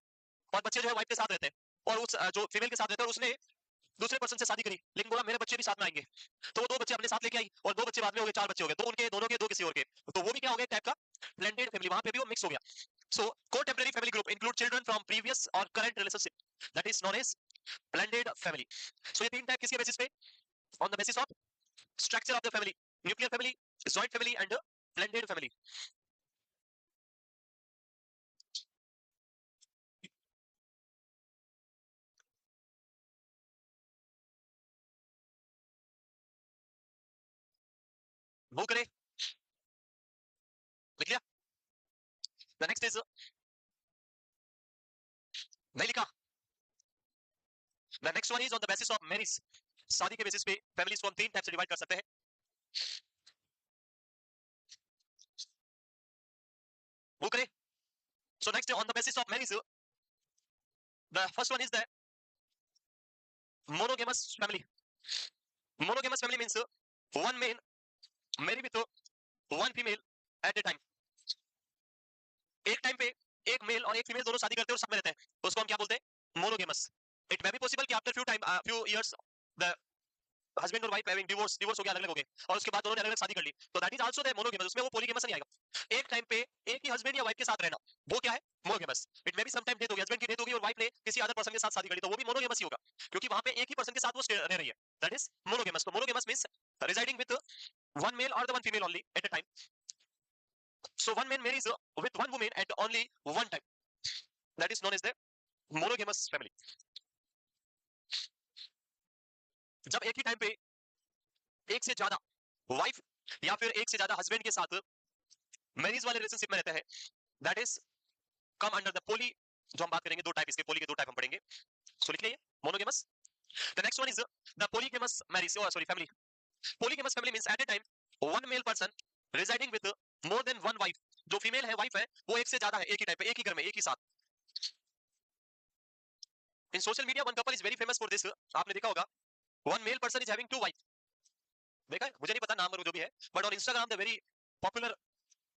और बच्चे जो है वाइफ के साथ रहते हैं, और उस जो फीमेल के साथ रहता है और उसने दूसरे पर्सन से शादी करी लेकिन बोला मेरे बच्चे भी साथ में आएंगे, तो वो दो बच्चे अपने साथ लेके आई और दो बच्चे बाद में हो गए, चार बच्चे हो गए, तो उनके दोनों के दो किसी और के, तो वो भी क्या हो गया टाइप का ब्लेंडेड फैमिली, वहां पे भी वो मिक्स हो गया। So co-temporary family group include children from previous और current relationship, that is known as blended family. So ये तीन टाइप किसके बेसिस पे, on the basis of structure of the family, nuclear family, joint family and blended family. वो करे, लिख लिया। The next is, नहीं लिखा, the next one is on the basis of marriage, शादी के बेसिस पे फैमिलीज को हम तीन टाइप से डिवाइड कर सकते हैं। वो करे। So next on the basis of marriage, the first one is the monogamous family. Monogamous family means one man marry with one female at a time. एक टाइम पे एक मेल और एक फीमेल दोनों शादी करते हैं और साथ में रहते हैं, तो उसको हम क्या बोलते हैं, monogamous. It may be possible कि after few years the husband और वाइफ हैविंग डिवोर्स हो गया, अलग-अलग हो गए और उसके बाद दोनों ने अलग-अलग शादी कर ली, तो that is also the monogamous, उसमें वो पॉलीगेमस नहीं आएगा। एक टाइम पे एक ही हस्बैंड या वाइफ के साथ रहना, वो क्या है, monogamous. It may be some time death हो गई, हस्बैंड की डेथ हो गई और वाइफ ने किसी अदर पर्सन के साथ शादी कर ली, तो वो भी मोनोगेमस ही होगा, क्योंकि वहां पे एक ही पर्सन के साथ वो रह रही है, दैट इज मोनोगेमस। तो monogamous means residing with one male or the one female only at a time. So one man marries with one woman at only one time, that is known as the monogamous family. जब एक ही time पे एक से ज्यादा wife या फिर एक से ज्यादा हस्बैंड के साथ मैरिज वाले रिलेशनशिप में रहते हैं, that is come under the poly, जो हम बात करेंगे दो टाइप, इसके पोली के दो टाइप हम पढ़ेंगे, सो लिख लीजिए monogamous. The next one is the polygamous marriage, sorry family. Polygamous family means at a time one male person residing with more than one wife, जो फीमेल है वाइफ है वो एक से ज्यादा है, एक ही टाइप पे, एक ही घर में, एक ही साथ। In social media one couple is very famous for this, आपने देखा होगा, one male person is having two wife, देखा है, मुझे नहीं पता नाम और जो भी है, but on Instagram the very popular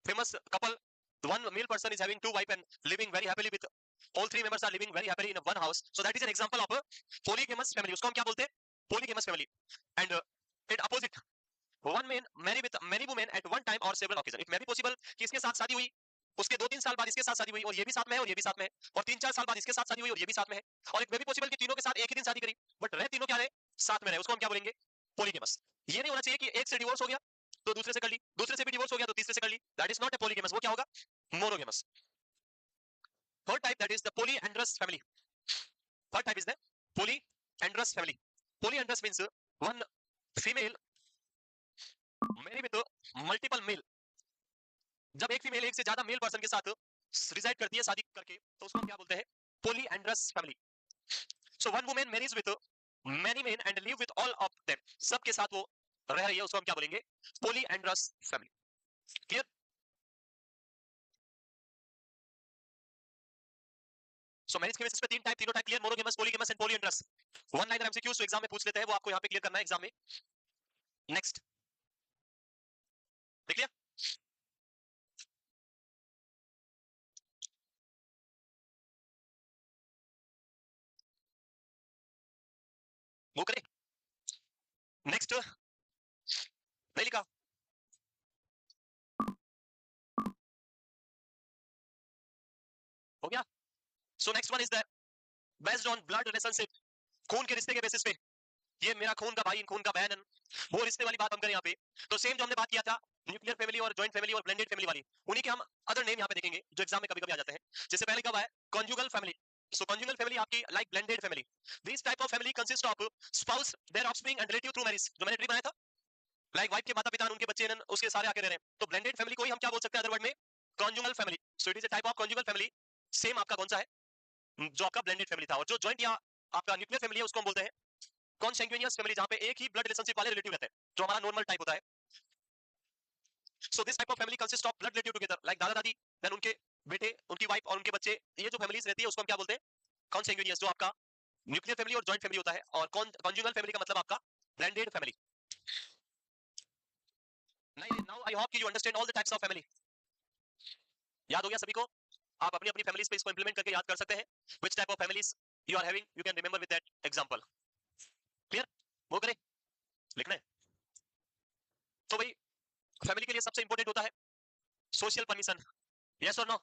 famous couple, one male person is having two wife and living very happily with all three members are living very happily in one house, so that is an example of a polygamous family, उसको हम क्या बोलते हैं, polygamous family। And it opposite, one man marry with many women at one time or several occasion, it may be possible कि इसके साथ शादी हुई, उसके 2-3 साल बाद इसके साथ शादी हुई और ये भी साथ में है और ये भी साथ में है, और 3-4 साल बाद इसके साथ शादी हुई और ये भी साथ में है, और एक मे भी पॉसिबल कि तीनों के साथ एक ही दिन शादी करी बट रहे तीनों क्या रहे, साथ में रहे, उसको हम क्या बोलेंगे, पोलीगेमस। ये नहीं होना चाहिए कि एक से डिवोर्स हो गया तो दूसरे से कर ली, दूसरे से भी डिवोर्स हो गया तो तीसरे से कर ली, दैट इज नॉट ए पोलीगेमस, वो क्या होगा, monogamous. Third type that is the polyandrous family, third type is the polyandrous family। polyandrous means one female marry with multiple male, जब एक फीमेल एक से ज्यादा मेल पर्सन के साथ रिजाइड करती है शादी करके, तो उसको हम क्या बोलते हैं, polyandrous family। So one woman marries with many men and live with all of them, सबके साथ वो रह रही है, उसको हम क्या बोलेंगे, polyandrous family। क्लियर? सो मैरिज के बेसिस पे तीन टाइप, तीनों type clear, monogamous, पॉलीगेमस and polyandrous. One liner MCQs exam में पूछ लेते हैं, वो आपको यहाँ पे क्लियर करना है एग्जाम में। नेक्स्ट, देख लिया? वो करें, नेक्स्ट, नहीं लिखा, हो गया। So next one is the based on blood relationship, खून के रिश्ते के बेसिस पे, ये मेरा खून का भाई, खून का बहन, वो रिश्ते वाली बात हम करें यहाँ पे, तो सेम जो हमने बात किया था न्यूक्लियर फैमिली और जॉइंट फैमिली और ब्लेंडेड फैमिली वाली, उन्हीं के हम अदर नेम यहाँ पे देखेंगे जो एग्जाम में कभी कभी आ जाते हैं। जैसे पहले कब आया, conjugal family, So conjugal family आपकी like blended family. This type of family consists of spouse, their offspring and relative through marriage. जो मैंने ट्री बनाया था, like wife के माता पिता उनके बच्चे उसके सारे आके रह रहे हैं. तो blended family को ही हम क्या बोल सकते हैं अदर वर्ड में? Conjugal family. So it is a type of conjugal family. Same आपका कौन सा है? जो आपका blended family था. और जो joint या आपका nuclear family है उसको हम बोलते हैं consanguineous family, जहां पे एक ही blood relationship वाले relative रहते हैं, जो हमारा normal type होता है. So this type of family consists of blood relative together, like दादा दादी, then उनके बेटे, उनकी वाइफ और उनके बच्चे. ये जो families रहती है उसको हम क्या बोलते हैं? Consanguineous, जो आपका न्यूक्लियर फैमिली और जॉइंट फैमिली होता है. और कॉन्जुगल फैमिली का मतलब आपका blended family. Now I hope कि you understand all the types of family. याद हो गया सभी को? आप अपनी अपनी फैमिलीज पे इसको इंप्लीमेंट करके याद कर सकते हैं. Which type of families you are having, you can remember with that example. Clear? वो करें, लिखना है. तो भाई फैमिली के लिए सबसे इंपॉर्टेंट होता है सोशल परमिशन. यस और नो?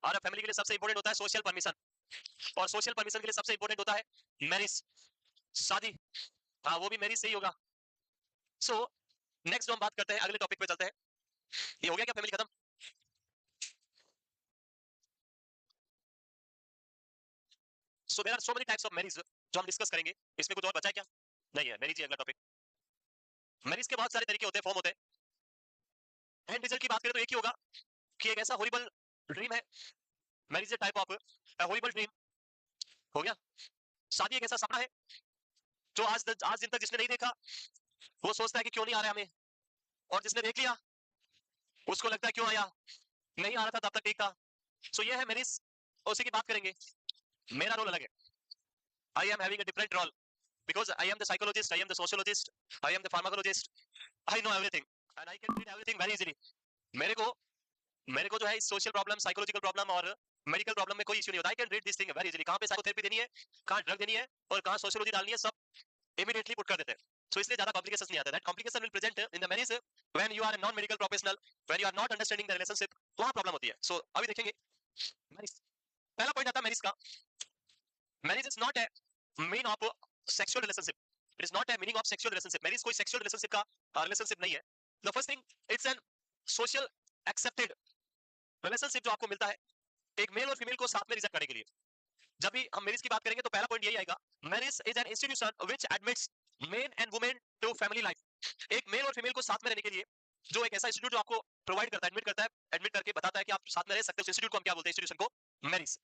और फैमिली के लिए सबसे इंपॉर्टेंट होता है सोशल परमिशन. और सोशल परमिशन के लिए सबसे इंपॉर्टेंट होता है मैरिज, शादी. हाँ, वो भी मैरिज से ही होगा. सो नेक्स्ट हम बात करते हैं, अगले टॉपिक पे चलते हैं. ये हो गया क्या फैमिली खत्म? So there are so many types of marriage जो हम डिस्कस करेंगे. इसमें कुछ और बचा है क्या? नहीं है, मैरिज ही अगला टॉपिक. मैरिज के बहुत सारे तरीके होते हैं, फॉर्म होते हैं. एंड रिजल्ट की बात करें तो एक ही होगा कि एक ऐसा हॉरिबल ड्रीम है. Marriage type of horrible dream. हो गया. शादी एक ऐसा सपना है जो आज दिन तक जिसने नहीं देखा वो सोचता है कि क्यों नहीं आ रहा हमें, और जिसने देख लिया उसको लगता है क्यों आया, नहीं आ रहा था तब तक ठीक था. सो ये है मैरिज. उसी की बात करेंगे. मेरा रोल अलग है. I am having a different role because I am the psychologist, I am the sociologist, I am the pharmacologist. I know everything and I can treat everything very easily. मेरे को जो है सोशल प्रॉब्लम, साइकोलॉजिकल प्रॉब्लम और medical problem में कोई issue नहीं होता. I can read this thing very easily. कहां पे साइकोथेरेपी देनी है, कहां ड्रग देनी है और कहां सोशियोलॉजी डालनी है, सब इमीडिएटली पुट कर देते हैं. सो इसलिए ज्यादा कॉम्प्लिकेशंस नहीं आता. That complication will present in the marriage when you are a non medical professional, when you are not understanding the relationship. वहां प्रॉब्लम होती है. सो अभी देखेंगे मैरिज. पहला पॉइंट आता है मैरिज का. Marriage is not a mean of sexual relationship. It is not a meaning of sexual relationship. Marriage कोई सेक्सुअल रिलेशनशिप का रिलेशनशिप नहीं है. The first thing, it's an social accepted relationship जो आपको मिलता है एक मेल और फीमेल को साथ में रिजेक्ट करने के लिए. जब भी हम मैरिज की बात करेंगे तो पहला पॉइंट यही आएगा, marriage is an institution which admits men and women to family life. एक मेल और फीमेल को साथ में रहने के लिए जो एक ऐसा इंस्टीट्यूट जो आपको प्रोवाइड करता है, एडमिट करके बताता है कि आप साथ में रह सकते हो. इंस्टीट्यूट को हम क्या बोलते हैं? इंस्टीट्यूशन को marriage.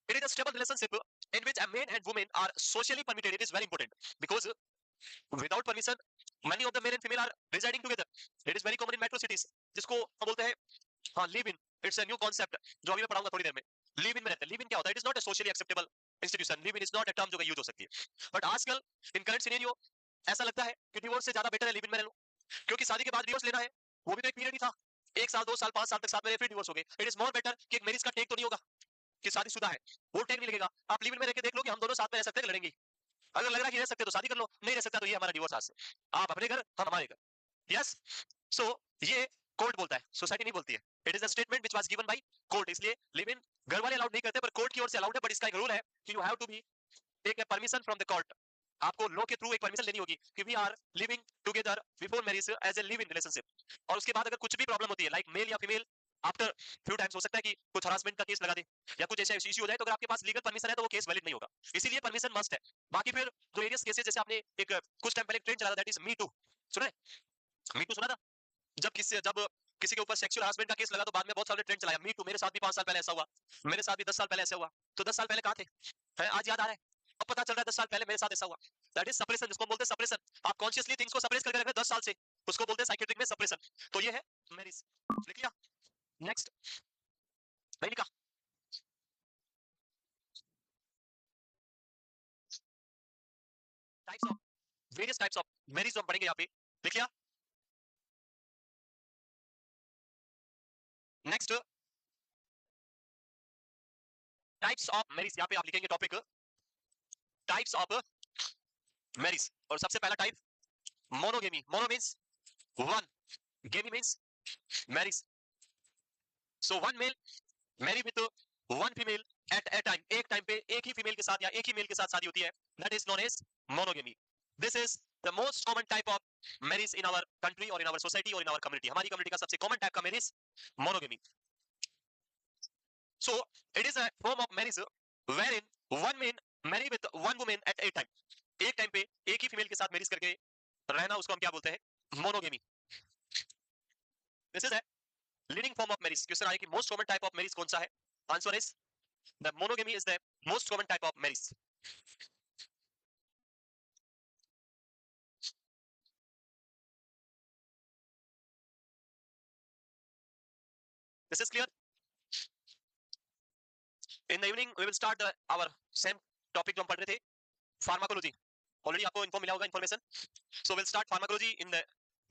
It is a stable relationship in which a man and woman are socially permitted. It is very important because without permission many of the men and female are residing together. It is very common in metro cities, जिसको हम बोलते हैं हाँ live in. It's a new concept जो अभी मैं पढ़ाऊंगा थोड़ी देर में. लिव इन में रहते हैं. लिव इन क्या होता है? It is not a socially acceptable institution. Live in is not a term जो यूज हो सकती है. बट आजकल इन करंट सिनेरियो ऐसा लगता है कि डिवोर्स से ज्यादा बेटर है लिव इन में रह लो, क्योंकि शादी के बाद डिवोर्स लेना है वो भी तो एक पीरियड ही था. 1 साल 2 साल 5 साल तक साथ में रहे फिर डिवोर्स हो गए. इट इज मोर बेटर कि एक मैरिज का टेक तो नहीं होगा कि शादीशुदा है, वो टेक नहीं लगेगा. आप लिव इन में रह के देख लो कि हम दोनों साथ में रह सकते हैं, लड़ेंगे. अगर लग रहा है कि रह सकते तो शादी कर लो, नहीं रह सकता तो ये हमारा डिवोर्स आज से. आप अपने घर, हम हमारे घर. यस. सो ये कोर्ट बोलता है, सोसाइटी नहीं बोलती है. It is a statement which was given by court. इसलिए लिव इन घर वाले अलाउड नहीं करते पर कोर्ट की ओर से अलाउड है. बट इसका एक रूल है कि you have to be take a permission from the court. आपको लॉ के थ्रू एक परमिशन लेनी होगी कि we are living together before marriage as a live in relationship. और उसके बाद अगर कुछ भी प्रॉब्लम होती है लाइक मेल या फीमेल, आफ्टर फ्यू टाइम्स हो सकता है कि कुछ हरासमेंट का केस लगा दे या कुछ ऐसा इश्यू हो जाए, तो अगर आपके पास लीगल परमिशन है तो वो केस वैलिड नहीं होगा. इसीलिए परमिशन मस्ट है. बाकी फिर जो वेरियस केसेस, जैसे आपने एक कुछ टाइम पहले ट्रेंड चला था दैट इज मी टू. सुना है? मी टू सुना था? जब किसी के ऊपर सेक्सुअल हरासमेंट का केस लगा तो बाद में बहुत सारे ट्रेंड चलाया. मी टू, मेरे साथ भी 5 साल पहले ऐसा हुआ, मेरे साथ भी 10 साल पहले ऐसा हुआ. तो 10 साल पहले कहां थे? आज याद आ रहा है, अब पता चल रहा है 10 साल पहले मेरे साथ ऐसा हुआ. दैट इज सप्रेशन, जिसको बोलते हैं सप्रेशन. आप कॉन्शियसली थिंग्स को सप्रेस करके रख रहे हैं 10 साल से, उसको बोलते हैं साइकियाट्रिक में सप्रेशन. तो ये है मैरिज. लिख लिया? नेक्स्ट. नहीं लिखा? Types of, various types of marriage हम पढ़ेंगे यहाँ पे. लिख लिया? Next, types of marriage. यहाँ पे आप लिखेंगे टॉपिक टाइप्स ऑफ मैरिज. और सबसे पहला type monogamy. Mono means one, gamy means marriage. So one male marry with one female at a time. एक टाइम पे एक ही फीमेल के साथ या एक ही मेल के साथ शादी होती है. That is known as monogamy. This is the most common type of marriage in our country और इन आवर सोसाइटी और इन आवर कम्युनिटी. हमारी कम्युनिटी का सबसे कॉमन टाइप का marriage monogamy. So it is a form of marriage wherein one man marry with one woman at a time. एक time पे एक ही फीमेल के साथ मैरिज करके रहना, उसको हम क्या बोलते हैं? Monogamy. This is a leading form of marriage. Question आया कि most common type of marriage कौन सा है? Answer is the monogamy is the most common type of marriage. This is clear. In the evening we will start our same topic जो हम पढ़ रहे थे, फार्माकोलॉजी. ऑलरेडी आपको इन्फॉर्म मिला होगा information. So will start pharmacology in the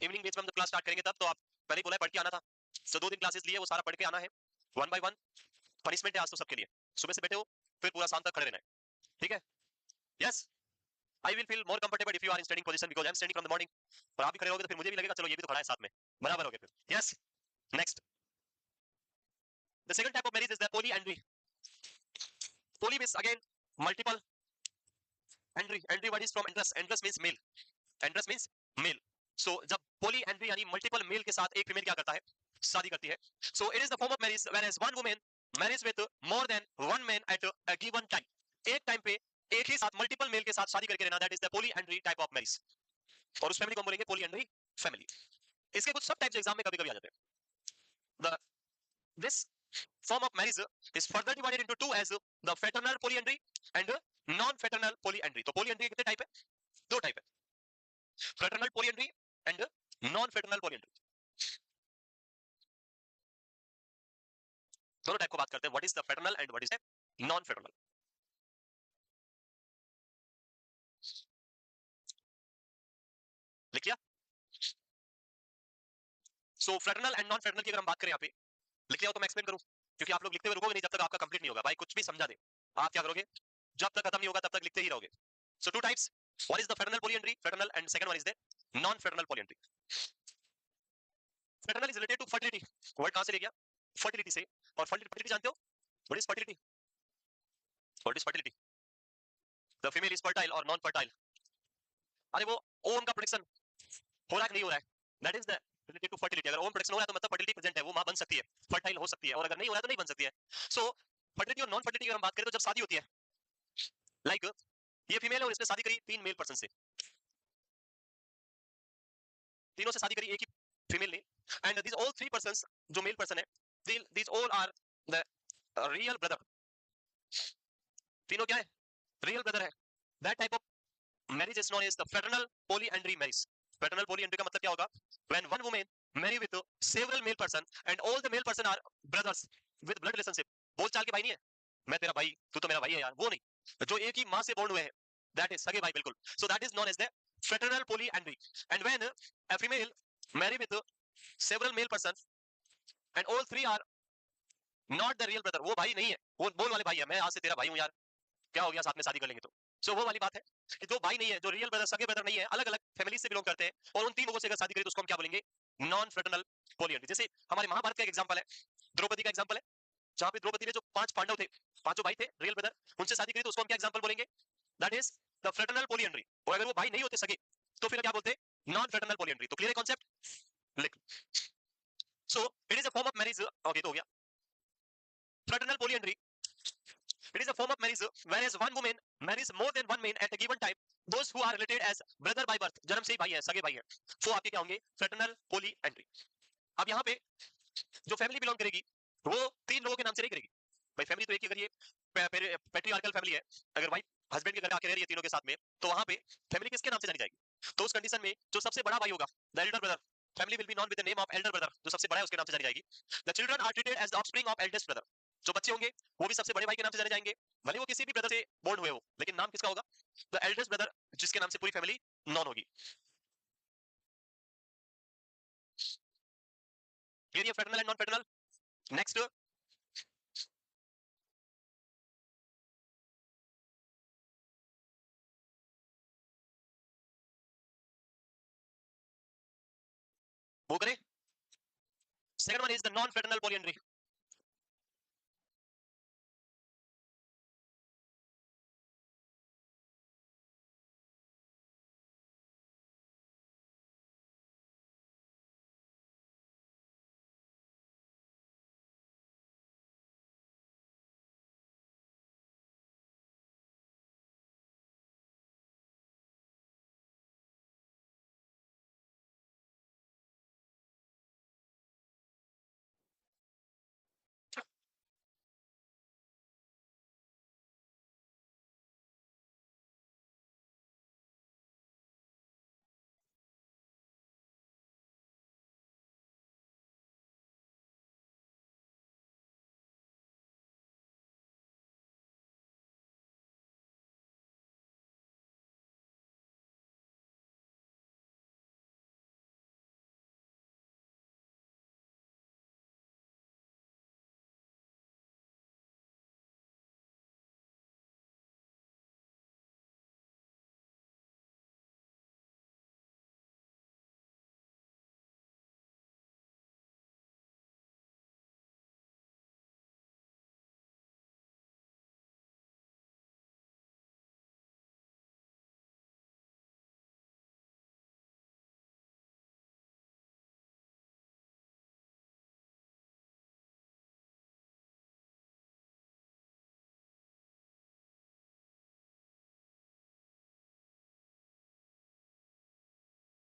evening base में हम क्लास स्टार्ट करेंगे तब. तो आप पहले ही बोला पढ़ के आना था. सो 2 दिन क्लासेस लिए, वो सारा पढ़ के आना है वन बाय वन. पनिशमेंट है आज तो सबके लिए. सुबह से बैठे हो फिर पूरा शाम तक खड़े रहना है. ठीक है? Yes. I will feel more comfortable if you are in standing position because I am standing from the morning. और आप भी खड़े होगे तो फिर मुझे भी लगेगा चलो ये भी तो खड़ा है साथ में. बराबर हो गया फिर. Yes. Next. The second type of marriage is the polyandry. Poly means again multiple. Andry, andry word is from andrus. Andrus means male. Andrus means male. So जब polyandry यानी multiple male के साथ एक फीमेल क्या करता है? शादी करती है. So it is the form of marriage whereas one woman marries with more than one man at a given time. एक टाइम पे एक ही साथ multiple male के साथ शादी करके रहना, that is the polyandry type of marriage. और उस फैमिली को हम बोलेंगे polyandry family. इसके कुछ सब टाइप्स एग्जाम में कभी-कभी आ जाते हैं. The this form of marriage is further divided into two as the fraternal polyandry and non-fraternal polyandry. तो polyandry कितने टाइप है? 2 टाइप है. Fraternal polyandry and non-fraternal polyandry. दोनों टाइप को बात करते हैं. What is the fraternal and what is the non-fraternal? लिख लिया? So fraternal and non-fraternal की अगर हम बात करें यहाँ पे, लिख लिया हो तो मैं एक्सप्लेन करूं, क्योंकि आप लोग लिखते हुए रुकोगे नहीं जब तक आपका कंप्लीट नहीं होगा. भाई कुछ भी समझा दे, आप क्या करोगे? जब तक खत्म नहीं होगा तब तक लिखते ही रहोगे. So two types. One is the fraternal polyandry, fraternal, and second one is the non-fraternal polyandry. Fraternal is related to fertility. Word कहां से ले गया? Fertility से. और fertility जानते हो? What is fertility? What is fertility? The female is fertile or non-fertile. अरे वो ओवम का प्रोडक्शन हो रहा है कि नहीं हो रहा है? That is the related to fertility. अगर ओवम प्रोडक्शन हो रहा है तो मतलब fertility प्रेजेंट है, वो मां बन सकती है, fertile हो सकती है. और अगर नहीं हो रहा है तो नहीं बन सकती है. So fertility और non fertility अगर हम बात करें तो जब शादी होती है, लाइक ये फीमेल है और इसने शादी करी 3 मेल पर्सन से, तीनों से शादी करी एक ही फीमेल ने. एंड दिस ऑल 3 पर्संस जो मेल पर्सन है, this all are the real brother. तीनों क्या है? रियल ब्रदर है. That type of marriage is known as the fraternal polyandry marriage. Fraternal polyandry का मतलब क्या होगा? When one woman marry with several male person and all the male person are brothers with blood relationship. बोल चाल के भाई नहीं है, मैं तेरा भाई तू तो मेरा भाई है यार, वो नहीं. जो एक ही मां से बोर्न हुए हैं, दैट इज सगे भाई बिल्कुल. So that is known as the fraternal polyandry. And when a female marry with several male persons and all three are not the real brother, वो भाई नहीं है, वो बोल वाले भाई है, मैं आज से तेरा भाई हूं यार, क्या हो गया साथ में शादी कर लेंगे तो. सो वो वाली बात है कि जो भाई नहीं है, जो रियल ब्रदर सगे ब्रदर नहीं है, अलग अलग फैमिली से बिलोंग करते हैं और उन 3 लोगों से अगर शादी करें तो उसको हम क्या बोलेंगे? Non fraternal polyandry. जैसे हमारे महाभारत का एक एग्जांपल है, द्रौपदी का एग्जांपल है, जहां पे द्रौपदी ने जो 5 पांडव थे, पांचों भाई थे रियल ब्रदर, उनसे शादी करी तो उसको हम क्या एग्जांपल बोलेंगे? That is the fraternal polyandry. और अगर वो भाई नहीं होते सगे तो फिर क्या बोलते हैं? Non fraternal polyandry. तो क्लियर है कॉन्सेप्ट? लिख. सो it is a form of marriage. Okay तो हो गया. Fraternal polyandry, it is a form of marriage whereas one woman marries more than one man at a given time. Those who are related as brother by birth, जन्म से ही भाई है, सगे भाई है, वो आपके क्या होंगे? Fraternal polyandry. अब यहाँ पे जो फैमिली बिलोंग करेगी वो 3 लोगों के नाम से नहीं करेगी. भाई फैमिली तो एक ही, अगर ये पैट्रियार्कल फैमिली है, अगर वाइफ हस्बैंड के घर आके रह रही है तीनों के साथ में, तो वहां पे फैमिली किसके नाम से जानी जाएगी? तो उस कंडीशन में जो सबसे बड़ा भाई होगा, the elder brother, family will be known with the name of elder brother, जो सबसे बड़ा है उसके नाम से जानी जाएगी. The children are treated as the offspring of eldest brother. जो बच्चे होंगे वो भी सबसे बड़े भाई के नाम से जाने जाएंगे, भले वो किसी भी ब्रदर से बोर्न हुए हो, लेकिन नाम किसका होगा? द एल्डेस्ट ब्रदर, जिसके नाम से पूरी फैमिली नॉन होगी. Clear? Fraternal and non fraternal. Next. वो करें. Second one is the non fraternal polyandry.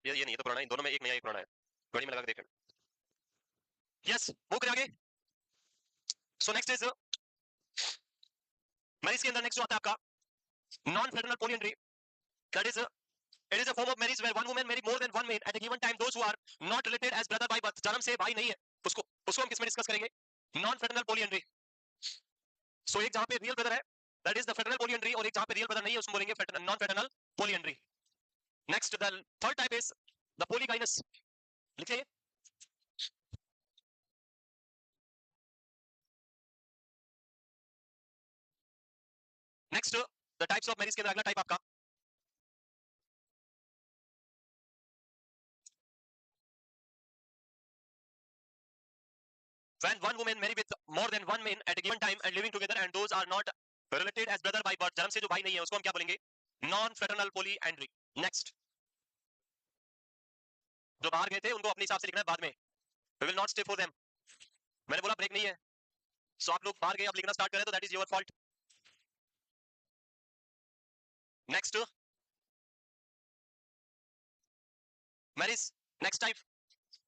ये नहीं, ये तो पुराना है, इन दोनों में एक नया एक पुराना है, 20 में लगा के देखें। यस, मूव करें आगे। सो नेक्स्ट इज मैरिज के अंदर नेक्स्ट जो आता है आपका non fraternal polyandry, that is it is a form of marriage where one woman marry more than one man at a given time, those who are not related as brother by birth, जन्म से भाई नहीं है, उसको उसको हम किसमें discuss करेंगे, नॉन फ्रेटर्नल पॉलीएंड्री। सो एक जहां पे रियल ब्रदर है that is the fraternal polyandry, और एक जहां पे रियल ब्रदर नहीं है उसको बोलेंगे non fraternal polyandry. Next the third type is the polygynous, लिखिए। Next the types of marriage के अंदर अगला टाइप आपका when one woman marry with more than one man at a given time and living together and those are not related as brother by birth, जन्म से जो भाई नहीं है उसको हम क्या बोलेंगे, नॉन फ्रेटर्नल पॉलीएंड्री। नेक्स्ट, जो बाहर गए थे उनको अपने हिसाब से लिखना है बाद में, we will not stay for them, मैंने बोला ब्रेक नहीं है। सो आप लोग बाहर गए अब लिखना स्टार्ट करें तो that is your fault. Next marriage, next type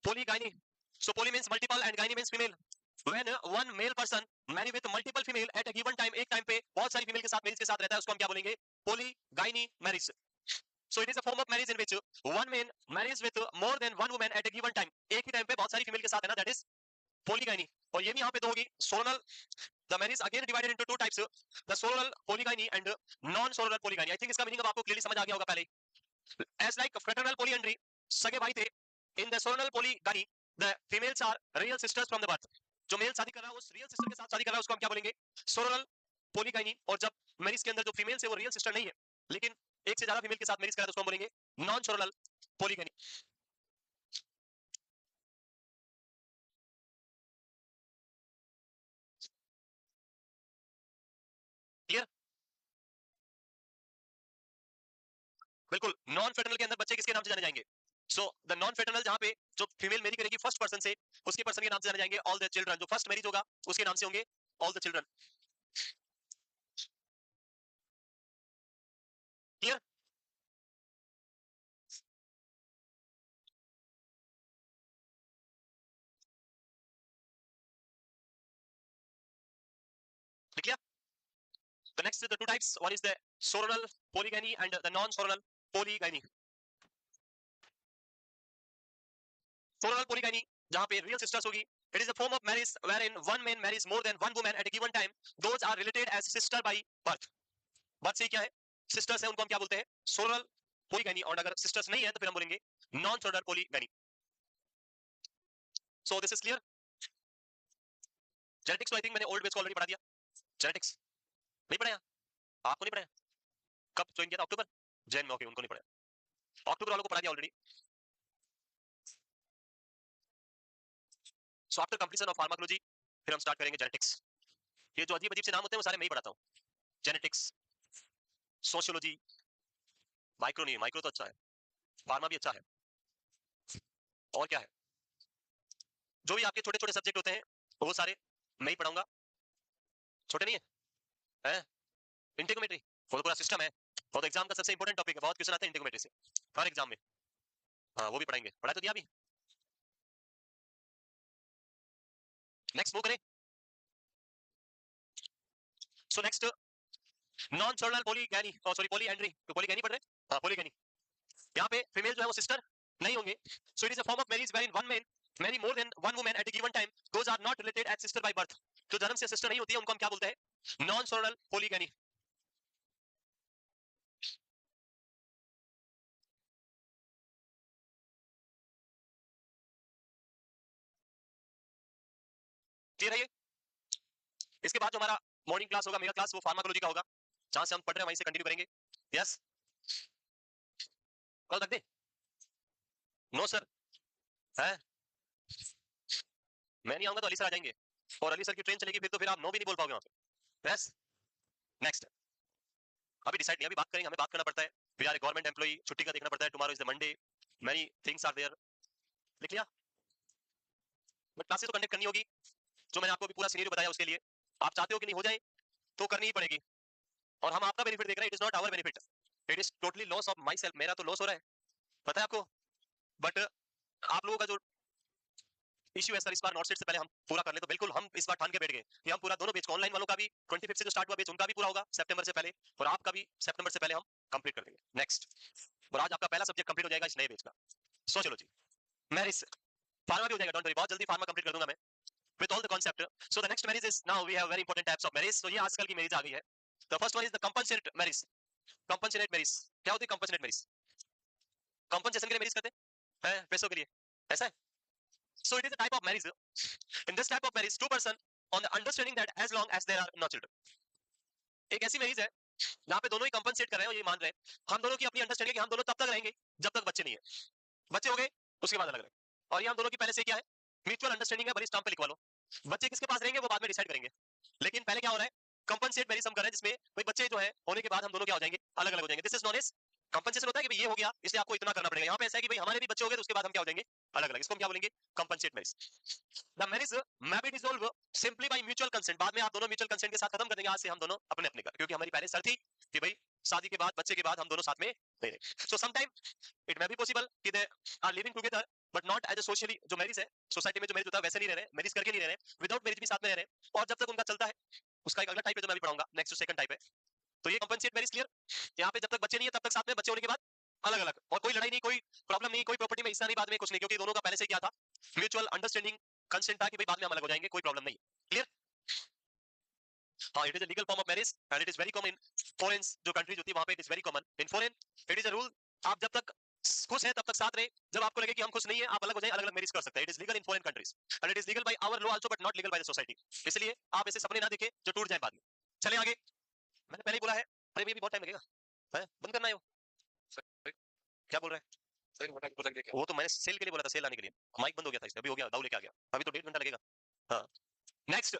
polygyny. So poly means multiple and gyne means female. When one male person marry with multiple female at a given time, एक टाइम पे बहुत सारी female के साथ mail के साथ रहता है उसको हम क्या बोलेंगे, polygyny marriage. So it is a form of marriage in which one man marries with more than one woman at a given time, एक ही टाइम पे बहुत सारी फीमेल के साथ है ना, that is polygyny. और ये भी यहाँ पे तो होगी Sonal, the marriage again divided into two types, the solar polygyny and non solar polygyny. I think इसका मीनिंग अब आपको क्लियरली समझ आ गया होगा पहले। As like fraternal polyandry, सगे भाई थे, in the solar polygyny the females are real sisters from the birth, जो मेल शादी कर रहा है उस रियल सिस्टर के साथ शादी कर रहा है उसको हम क्या बोलेंगे, सोरल पॉलीगाइनी। और जब मैरिज के अंदर जो फीमेल है वो रियल सिस्टर नहीं है लेकिन एक से ज्यादा फीमेल के साथ मैरिज कर रहा है तो उसको हम बोलेंगे नॉन सोरल पॉलीगाइनी। क्लियर? बिल्कुल। नॉन फेटर्नल के अंदर बच्चे किसके नाम से जाने जाएंगे, सो द नॉन फेटर्नल जहां पे जो फीमेल मैरी करेगी फर्स्ट पर्सन से, उसके पर्सन के नाम से जाने जाएंगे ऑल द चिल्ड्रन, जो फर्स्ट मैरिज होगा उसके नाम से होंगे ऑल द चिल्ड्रन। क्लियर? लिख लिया? The next is the two types. One is the soronal polygyny and the non-soronal polygyny. Soronal polygyny जहां पे real sisters होगी, it is a form of marriage wherein one man marries more than one woman at a given time. Those are related as sister by birth. birth से क्या है, sisters है उनको हम क्या बोलते हैं, soronal polygyny। और अगर sisters नहीं है तो फिर हम बोलेंगे non-soronal polygyny. So this is clear. Genetics तो I think मैंने old base को already पढ़ा दिया। Genetics नहीं पढ़ाया, आपको नहीं पढ़ाया, कब ज्वाइन किया था, अक्टूबर, जैन में, ओके, उनको नहीं पढ़ाया, अक्टूबर वालों को पढ़ा दिया already. So after completion of pharmacology फिर हम स्टार्ट करेंगे जेनेटिक्स। ये जो अजीब अजीब से नाम होते हैं वो सारे मैं ही पढ़ाता हूँ, जेनेटिक्स, सोशियोलॉजी, माइक्रो नहीं, माइक्रो तो अच्छा है, फार्मा भी अच्छा है, और क्या है, जो भी आपके छोटे छोटे सब्जेक्ट होते हैं वो सारे मैं ही पढ़ाऊंगा। छोटे नहीं है, है? इंटीग्रोमेट्री वो तो पूरा सिस्टम है, वो तो एग्जाम का सबसे इंपॉर्टेंट टॉपिक है, बहुत क्वेश्चन आते हैं इंटीग्रोमेट्री से हर एग्जाम में। हाँ वो भी पढ़ाएंगे, पढ़ा तो दिया भी। नेक्स्ट मूव करें। So next non sororal polygyny, sorry polyandry, तो पॉलीगैनी पढ़ रहे हैं, हाँ पॉलीगैनी। यहाँ पे फीमेल जो है वो सिस्टर नहीं होंगे। So it is a form of marriage wherein one man marry more than one woman at a given time, those are not related as sister by birth. जो जन्म से सिस्टर नहीं होती है उनको हम क्या बोलते हैं, नॉन सोलर पॉलीगैनी। क्लियर है ये? इसके बाद जो हमारा मॉर्निंग क्लास होगा, मेरा क्लास, वो फार्माकोलॉजी का होगा, जहां से हम पढ़ रहे हैं वहीं से कंटिन्यू करेंगे। यस, कल तक दे, नो सर, है, मैं नहीं आऊंगा तो अली सर आ जाएंगे, और अली सर की ट्रेन चलेगी फिर तो फिर आप नो भी नहीं बोल पाओगे वहां पे। यस, नेक्स्ट, अभी डिसाइड नहीं, अभी बात करेंगे, हमें बात करना पड़ता है, वी आर गवर्नमेंट एम्प्लॉई, छुट्टी का देखना पड़ता है, tomorrow is the Monday, many things are there. लिख लिया? बट क्लासेस तो कंडक्ट करनी होगी, जो मैंने आपको अभी पूरा सीनियर बताया उसके लिए, आप चाहते हो कि नहीं हो जाए तो करनी ही पड़ेगी, और हम आपका बेनिफिट देख रहे हैं, it is not our benefit, it is totally loss of my self, मेरा तो लॉस हो रहा है, पता है आपको। बट आप लोगों का जो इश्यू है सर, इस बार नॉर्थ स्टेट से पहले हम पूरा कर ले, तो बिल्कुल हम इस बार ठान के बैठ गए कि हम पूरा दोनों बैच, ऑनलाइन वालों का भी 25 से जो स्टार्ट हुआ बैच उनका भी पूरा होगा सितंबर से पहले, और आपका भी सितंबर से पहले हम कंप्लीट कर देंगे। नेक्स्ट, और आज आपका पहला सब्जेक्ट कंप्लीट हो जाएगा इस नए बैच का। सो चलो जी, मैरिज फार्मा भी हो जाएगा, डोंट वरी, बहुत जल्दी फार्मा कंप्लीट कर दूंगा मैं with all the concept. So the next marriage is, now we have very important types of marriage. So ये आजकल की marriage आ गई है. The first one is the compensate marriage. Compensate marriage क्या होती है? Compensate marriage compensation के लिए marriage करते हैं पैसों के लिए, ऐसा है? So it is a type of marriage. In this type of marriage, two person on the understanding that as long as there are no children. एक ऐसी marriage है जहाँ पे दोनों ही compensate कर रहे हैं और ये मान रहे हैं हम दोनों की अपनी understanding है कि हम दोनों तब तक रहेंगे जब तक बच्चे नहीं है, बच्चे हो गए उसके बाद अलग अलग, और ये हम दोनों की पहले से क्या है, म्यूचुअल अंडरस्टैंडिंग है, बड़ी स्टाम्प पे लिखवा लो। बच्चे किसके पास रहेंगे वो बाद में डिसाइड करेंगे, लेकिन पहले क्या हो रहा है, कंपनसेट मैरिज हम कर रहे हैं जिसमें भाई बच्चे जो है होने के बाद हम दोनों क्या हो जाएंगे, अलग अलग हो जाएंगे। This is known as compensation, होता है कि भाई ये हो गया इसलिए आपको इतना करना पड़ेगा। यहाँ पे ऐसा है कि भाई हमारे भी बच्चे हो गए तो उसके बाद हम क्या हो जाएंगे, अलग अलग, इसको हम क्या बोलेंगे, compensate marriage. The marriage may be dissolved simply by mutual consent, बाद में आप दोनों म्यूचुअल कंसेंट के साथ खत्म कर देंगे, आज से हम दोनों अपने अपने कर, क्योंकि हमारी पहले शर्त थी कि भाई शादी के बाद, बच्चे के बाद हम दोनों साथ में रह रहे। So some time it may be possible कि they are living together but not as a socially, जो मैरिज है सोसाइटी में जो मैरिज होता है वैसे नहीं रह रहे, मैरिज करके नहीं रह रहे, विदाउट मैरिज भी साथ में रह रहे, और जब तक उनका चलता है उसका एक अगला टाइप है जो मैं भी पढ़ाऊंगा, नेक्स्ट जो सेकंड टाइप है। तो ये कंपनसेट मैरिज क्लियर, यहाँ पे जब तक बच्चे नहीं है तब तक साथ में, बच्चे होने के बाद अलग अलग, और कोई लड़ाई नहीं, कोई प्रॉब्लम नहीं, कोई प्रॉपर्टी में हिस्सा नहीं बाद में, कुछ नहीं, क्योंकि दोनों का पहले से क्या था, म्यूचुअल अंडरस्टैंडिंग कंसेंट था कि भाई बाद में हम अलग हो जाएंगे, कोई प्रॉब्लम नहीं। क्लियर? हाँ, it is a legal form of marriage and it is very common in foreign, जो कंट्रीज होती है वहां पे it is very common. In foreign it is a rule, आप जब तक खुश हैं तब तक साथ रहे, जब आपको लगे कि हम खुश नहीं है आप अलग हो जाए, अलग अलग मैरिज कर सकते हैं। It is legal in foreign countries and it is legal by our law also but not legal by the society. इसलिए आप ऐसे सपने ना देखें जो टूट जाए बाद में। चले आगे, मैंने पहले ही बोला है, अरे ये भी बहुत टाइम लगेगा, है बंद करना है वो, क्या बोल रहा है वो, तो मैंने सेल के लिए बोला था, सेल आने के लिए, माइक बंद हो गया था इसलिए, अभी हो गया, दाऊ लेके आ गया, अभी तो 1.5 घंटा लगेगा। हाँ, next,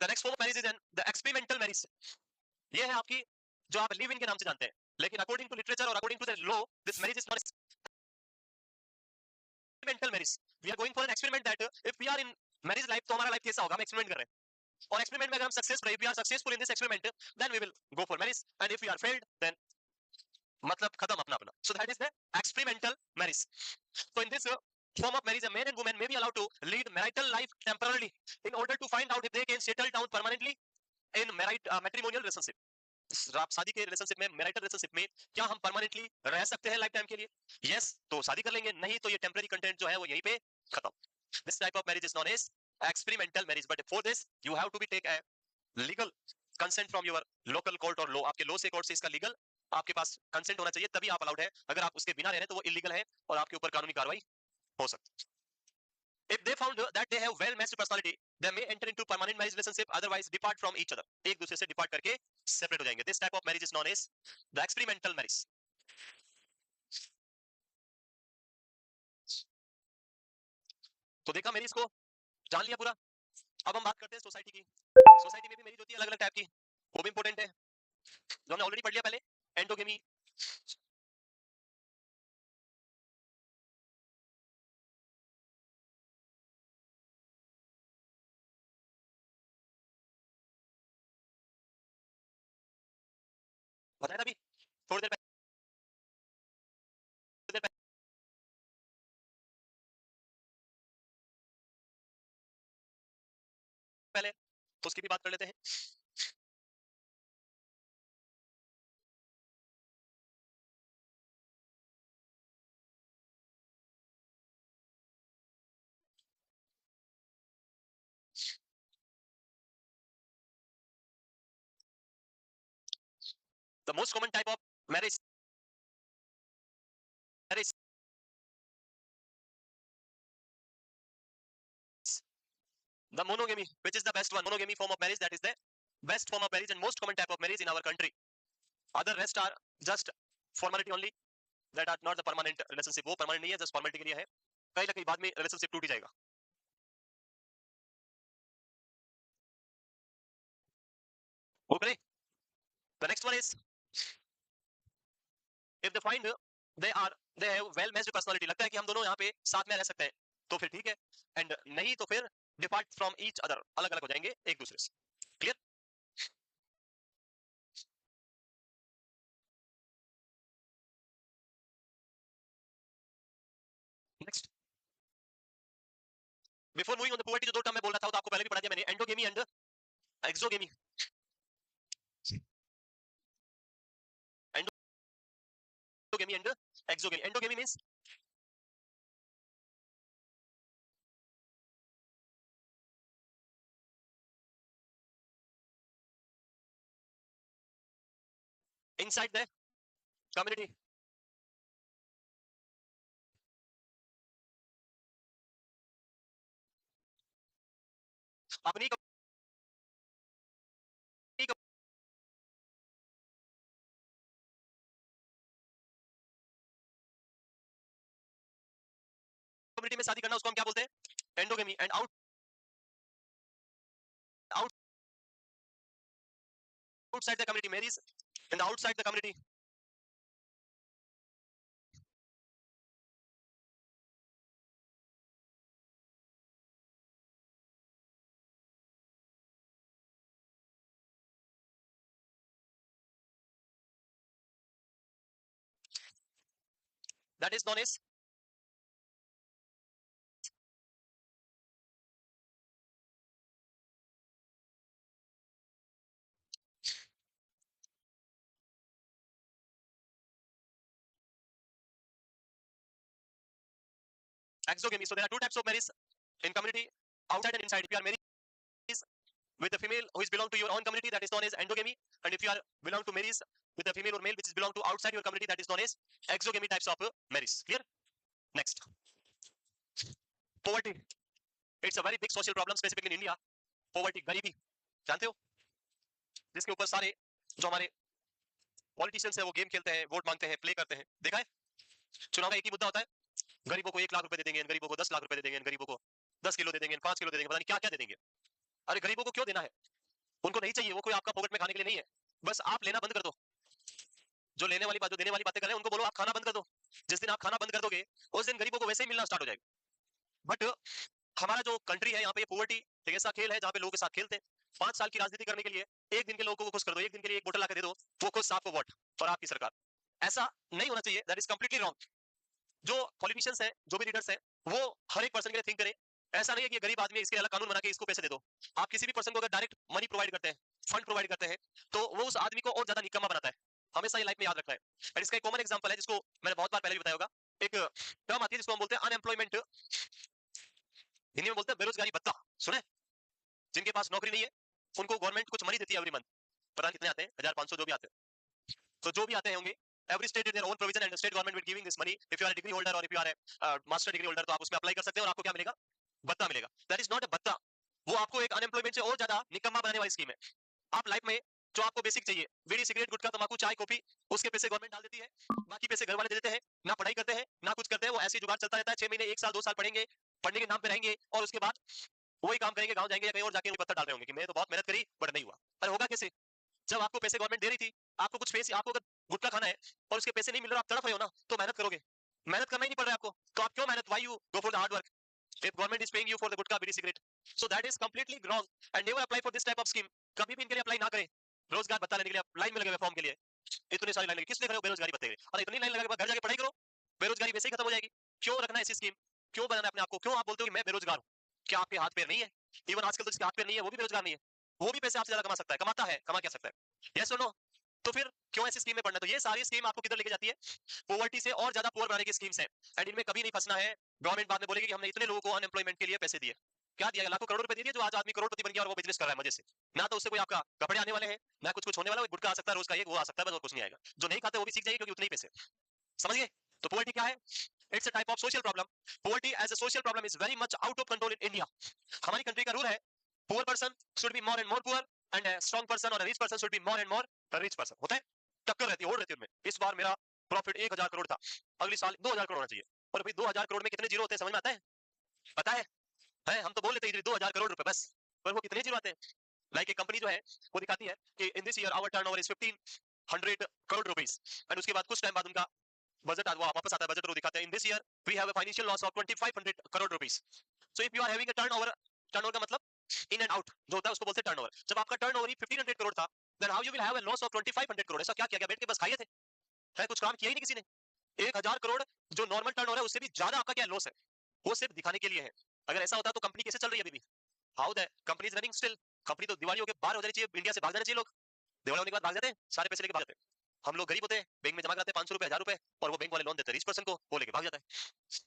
the next form of marriage is N the experimental marriage. ये है आपकी जो आप लिव इन के नाम से जानते हैं, लेकिन अकॉर्डिंग टू लिटरेचर और according to the law this marriage is not experimental marriage. We are going for an experiment that if we are in marriage life, तो हमारा लाइफ कैसा होगा, हम एक्सपेरिमेंट कर रहे हैं, और एक्सपेरिमेंट में अगर हम सक्सेसफुल रहे, we are successful in this experiment, then we will go for marriage, and if we are failed then मतलब खत्म अपना अपना। So that is the experimental marriage. So in this form of marriage, a man and woman may be allowed to lead marital life temporarily in order to find out if they can settle down permanently in matrimonial relationship. आप शादी के relationship में, marital relationship में क्या हम permanently रह सकते हैं लाइफ टाइम के लिए? यस, तो शादी कर लेंगे, नहीं तो ये टेम्पररी कंटेंट जो है वो यहीं पे खत्म। This type of marriage is known as experimental marriage, but for this you have to be take a legal consent from your local court और लॉ, आपके लॉ से कोर्ट से इसका लीगल आपके पास कंसेंट होना चाहिए, तभी आप अलाउड है। अगर आप उसके बिना रह रहे हैं तो वो इलीगल है और आपके ऊपर कानूनी कार्रवाई हो सकती है। If they found that they have well matched personality, they may enter into permanent marriage relationship, otherwise depart from each other. एक दूसरे से डिपार्ट करके सेपरेट हो जाएंगे। This type of marriage is known as the experimental marriage. तो देखा marriage को, जान लिया पूरा। अब हम बात करते हैं सोसाइटी की। सोसाइटी में भी मैरिज होती है अलग अलग टाइप की, वो भी इंपॉर्टेंट है, जो हमने ऑलरेडी पढ़ लिया पहले। एंडोगेमी, बताया था अभी थोड़ी देर पहले, तो उसकी भी बात कर लेते हैं। The most common type of marriage the monogamy, which is the best one. Monogamy form of marriage, that is the best form of marriage and most common type of marriage in our country. Other rest are just formality only, that are not the permanent relationship. वो permanent नहीं है, just formality के लिए है, कहीं ना कहीं बाद में relationship टूट ही जाएगा। Okay, the next one is if they find they are they have well matched personality, लगता है कि हम दोनों यहाँ पे साथ में रह सकते हैं, तो फिर ठीक है, and नहीं तो फिर depart from each other, अलग अलग हो जाएंगे एक दूसरे से। Clear? Before moving on the poverty जो दो टर्म मैं बोल रहा था वो तो आपको पहले भी पढ़ा दिया मैंने, endogamy and exogamy. Endogamy and exogamy. Endogamy means inside the community, अपनी कम्युनिटी में शादी करना उसको हम क्या बोलते हैं, endogamy. And outside the community marriage, and outside the community that is known as exogamy. So there are two types of marriage in community, outside and inside. If you are married with a female who is belong to your own community, that is known as endogamy. And if you are belong to marriage with a female or male which is belong to outside your community, that is known as exogamy types of marriage. Clear? Next, poverty. It's a very big social problem, specifically in India. Poverty, गरीबी, जानते हो, जिसके ऊपर सारे जो हमारे politicians है वो गेम खेलते हैं, वोट मांगते हैं, प्ले करते हैं। देखा है, चुनाव का एक ही मुद्दा होता है, गरीबों को 1 लाख रुपए दे देंगे, गरीबों को 10 लाख रुपए दे देंगे, गरीबों को 10 किलो दे देंगे, 5 किलो दे देंगे, पता नहीं क्या क्या दे देंगे। अरे गरीबों को क्यों देना है, उनको नहीं चाहिए, वो कोई आपका पॉकेट में खाने के लिए नहीं है। बस आप लेना बंद कर दो, जो लेने वाली बात, जो देने वाली बातें कर रहे हैं उनको बोलो आप खाना बंद कर दो। जिस दिन आप खाना बंद कर दोगे उस दिन गरीबों को वैसे ही मिलना स्टार्ट हो जाएगा। बट हमारा जो कंट्री है यहाँ पे पोवर्टी एक ऐसा खेल है जहाँ पे लोगों के साथ खेलते हैं। 5 साल की राजनीति करने के लिए एक दिन के लोगों को खुश कर दो, एक दिन के लिए एक बोतल लाकर दे दो, वो खुश आपको वोट और आपकी सरकार। ऐसा नहीं होना चाहिए, दैट इज कंप्लीटली रॉन्ग। जो पॉलिटिशियंस है, जो भी लीडर्स है, वो हर एक पर्सन के लिए थिंक करें। ऐसा नहीं है कि गरीब आदमी इसके अलग कानून बना के इसको पैसे दे दो। आप किसी भी पर्सन को अगर डायरेक्ट मनी प्रोवाइड करते हैं, फंड प्रोवाइड करते हैं, तो वो उस आदमी को और ज्यादा निकम्मा बनाता है। हमेशा ये लाइफ में याद रखना है। और इसका एक कॉमन एग्जांपल है जिसको मैंने बहुत बार पहले भी बताया होगा। एक टर्म आती है जिसको हम बोलते हैं अनएम्प्लॉयमेंट, हिंदी में बोलते हैं बेरोजगारी भत्ता। सुने, जिनके पास नौकरी नहीं है उनको गवर्नमेंट कुछ मनी देती है एवरी मंथ, पता कितने आते हैं, 1500 जो भी आते हैं। तो जो भी आते हैं होंगे, every state in their own provision and the state government will giving this money. If you are a degree holder or if you are a master degree holder, तो आप उसमें अप्लाई कर सकते हैं और आपको क्या मिलेगा, भत्ता मिलेगा। That is not a भत्ता, वो आपको एक अनएम्प्लॉयमेंट से और ज्यादा निकम्मा बनाने वाली स्कीम है। आप लाइफ में जो आपको बेसिक चाहिए, बीड़ी सिगरेट गुटखा तंबाकू चाय कॉफी, उसके पैसे गवर्नमेंट डाल देती है, बाकी पैसे घर वाले दे देते हैं। ना पढ़ाई करते हैं ना कुछ करते हैं, वो ऐसे जुगाड़ चलता रहता है। 6 महीने 1 साल 2 साल पढ़ेंगे, पढ़ने के नाम पे रहेंगे और उसके बाद वही काम करेंगे, गाँव जाएंगे या कहीं और जाके पत्थर डाल रहे होंगे कि मैं तो बहुत मेहनत करी बट नहीं हुआ। अरे होगा कैसे, जब आपको पैसे गवर्नमेंट दे रही थी, आपको कुछ पैसे, आपको अगर गुटखा खाना है और उसके पैसे नहीं मिल रहे, आप तड़प रहे हो ना, तो मेहनत करोगे। मेहनत करना ही नहीं पड़ रहा है आपको, तो आप क्यों मेहनत, why you go for the hard work if government is paying you for the gutkha bidi cigarette? So that is completely wrong and never apply for this type of scheme. कभी भी इनके लिए अप्लाई ना करें। रोजगार भत्ता लेने के लिए आप लाइन में लगे हुए फॉर्म के लिए, इतनी सारी लाइन लगी, किस लिए खड़े हो बेरोजगारी भत्ते के लिए? अरे इतनी लाइन लगा के बाद घर जाके पढ़ाई करो, बेरोजगारी वैसे ही खत्म हो जाएगी। क्यों रखना है ऐसी स्कीम, क्यों बनाना है अपने आप को, क्यों आप बोलते हो कि मैं बेरोजगार हूँ? क्या आपके हाथ पैर नहीं है? इवन आजकल तो जिसके हाथ पैर नहीं है वो भी बेरोजगार नहीं है, वो भी पैसे आपसे ज्यादा कमा सकता है, कमाता है, कमा क्या सकता है, यस और नो? तो फिर क्यों ऐसी स्कीम में पढ़ना? तो ये सारी स्कीम आपको किधर लेके जाती है, पॉवर्टी से और ज्यादा पुअर बनाने की स्कीम्स हैं। एंड इनमें कभी नहीं फंसना है। गवर्नमेंट बाद में बोलेगी कि हमने इतने लोगों को अनएम्प्लॉयमेंट के लिए पैसे दिए, क्या दिया, लाखों करोड़ रुपए दे दिए, जो आज आदमी करोड़पति बन गया और वो बिजनेस कर रहा है मजे से। ना तो उससे कोई आपका कपड़े आने वाले हैं, ना कुछ होने वाला है, गुटखा आ सकता है रोज का एक, वो आ सकता है बस, और कुछ नहीं आएगा। जो नहीं खाते वो भी सीख जाएंगे क्योंकि उतने ही पैसे, समझ गए? तो पॉवर्टी क्या है? It's a type of social problem. Poverty as a social problem is very much out of control in India. हमारी कंट्री का रूल है, poor person should be more and more poor and a strong person or a rich person should be more and more a rich person। होता है, टक्कर रहती है, ओढ़ रहती है उनमें। इस बार मेरा प्रॉफिट 1000 करोड़ था, अगले साल 2000 करोड़ होना चाहिए। और भाई 2000 करोड़ में कितने जीरो होते हैं समझ में आता है? पता है हम तो बोल लेते हैं 2000 करोड़ रुपए बस, पर वो कितने जीरो आते हैं? लाइक एक कंपनी जो है वो दिखाती है कि in this year our turnover is 1500 crore rupees, and उसके बाद कुछ टाइम बाद उनका बजट वो वापस आता है, बजट वो दिखाते हैं in this year we have a financial loss of 2500 crore rupees. So if you are having a turnover, turnover का मतलब इन एंड आउट जो होता है उसको बोलते हैं टर्नओवर। जब आपका टर्नओवर ही 1500 करोड़ था, then how you will have a loss of 2500 crore? ऐसा क्या किया गया, बैठ के बस खाए थे? है कुछ काम किया ही नहीं किसी ने। 1000 करोड़ जो नॉर्मल टर्नओवर है उससे भी ज्यादा आपका क्या लॉस है, वो सिर्फ दिखाने के लिए है। अगर ऐसा होता तो कंपनी कैसे चल रही है अभी भी? How the company is running still? Company तो दिवाली होके बाहर हो जानी चाहिए, इंडिया से भाग जाना चाहिए लोग। दिवाली होने के बाद भाग जाते हैं, सारे पैसे लेके भाग जाते हैं। हम लोग गरीब होते हैं, बैंक में जमा कराते हैं 500 रुपए 1000 रुपए, और वो बैंक वाले लोन देते हैं रिच पर्सन को, वो लेके भाग जाता है।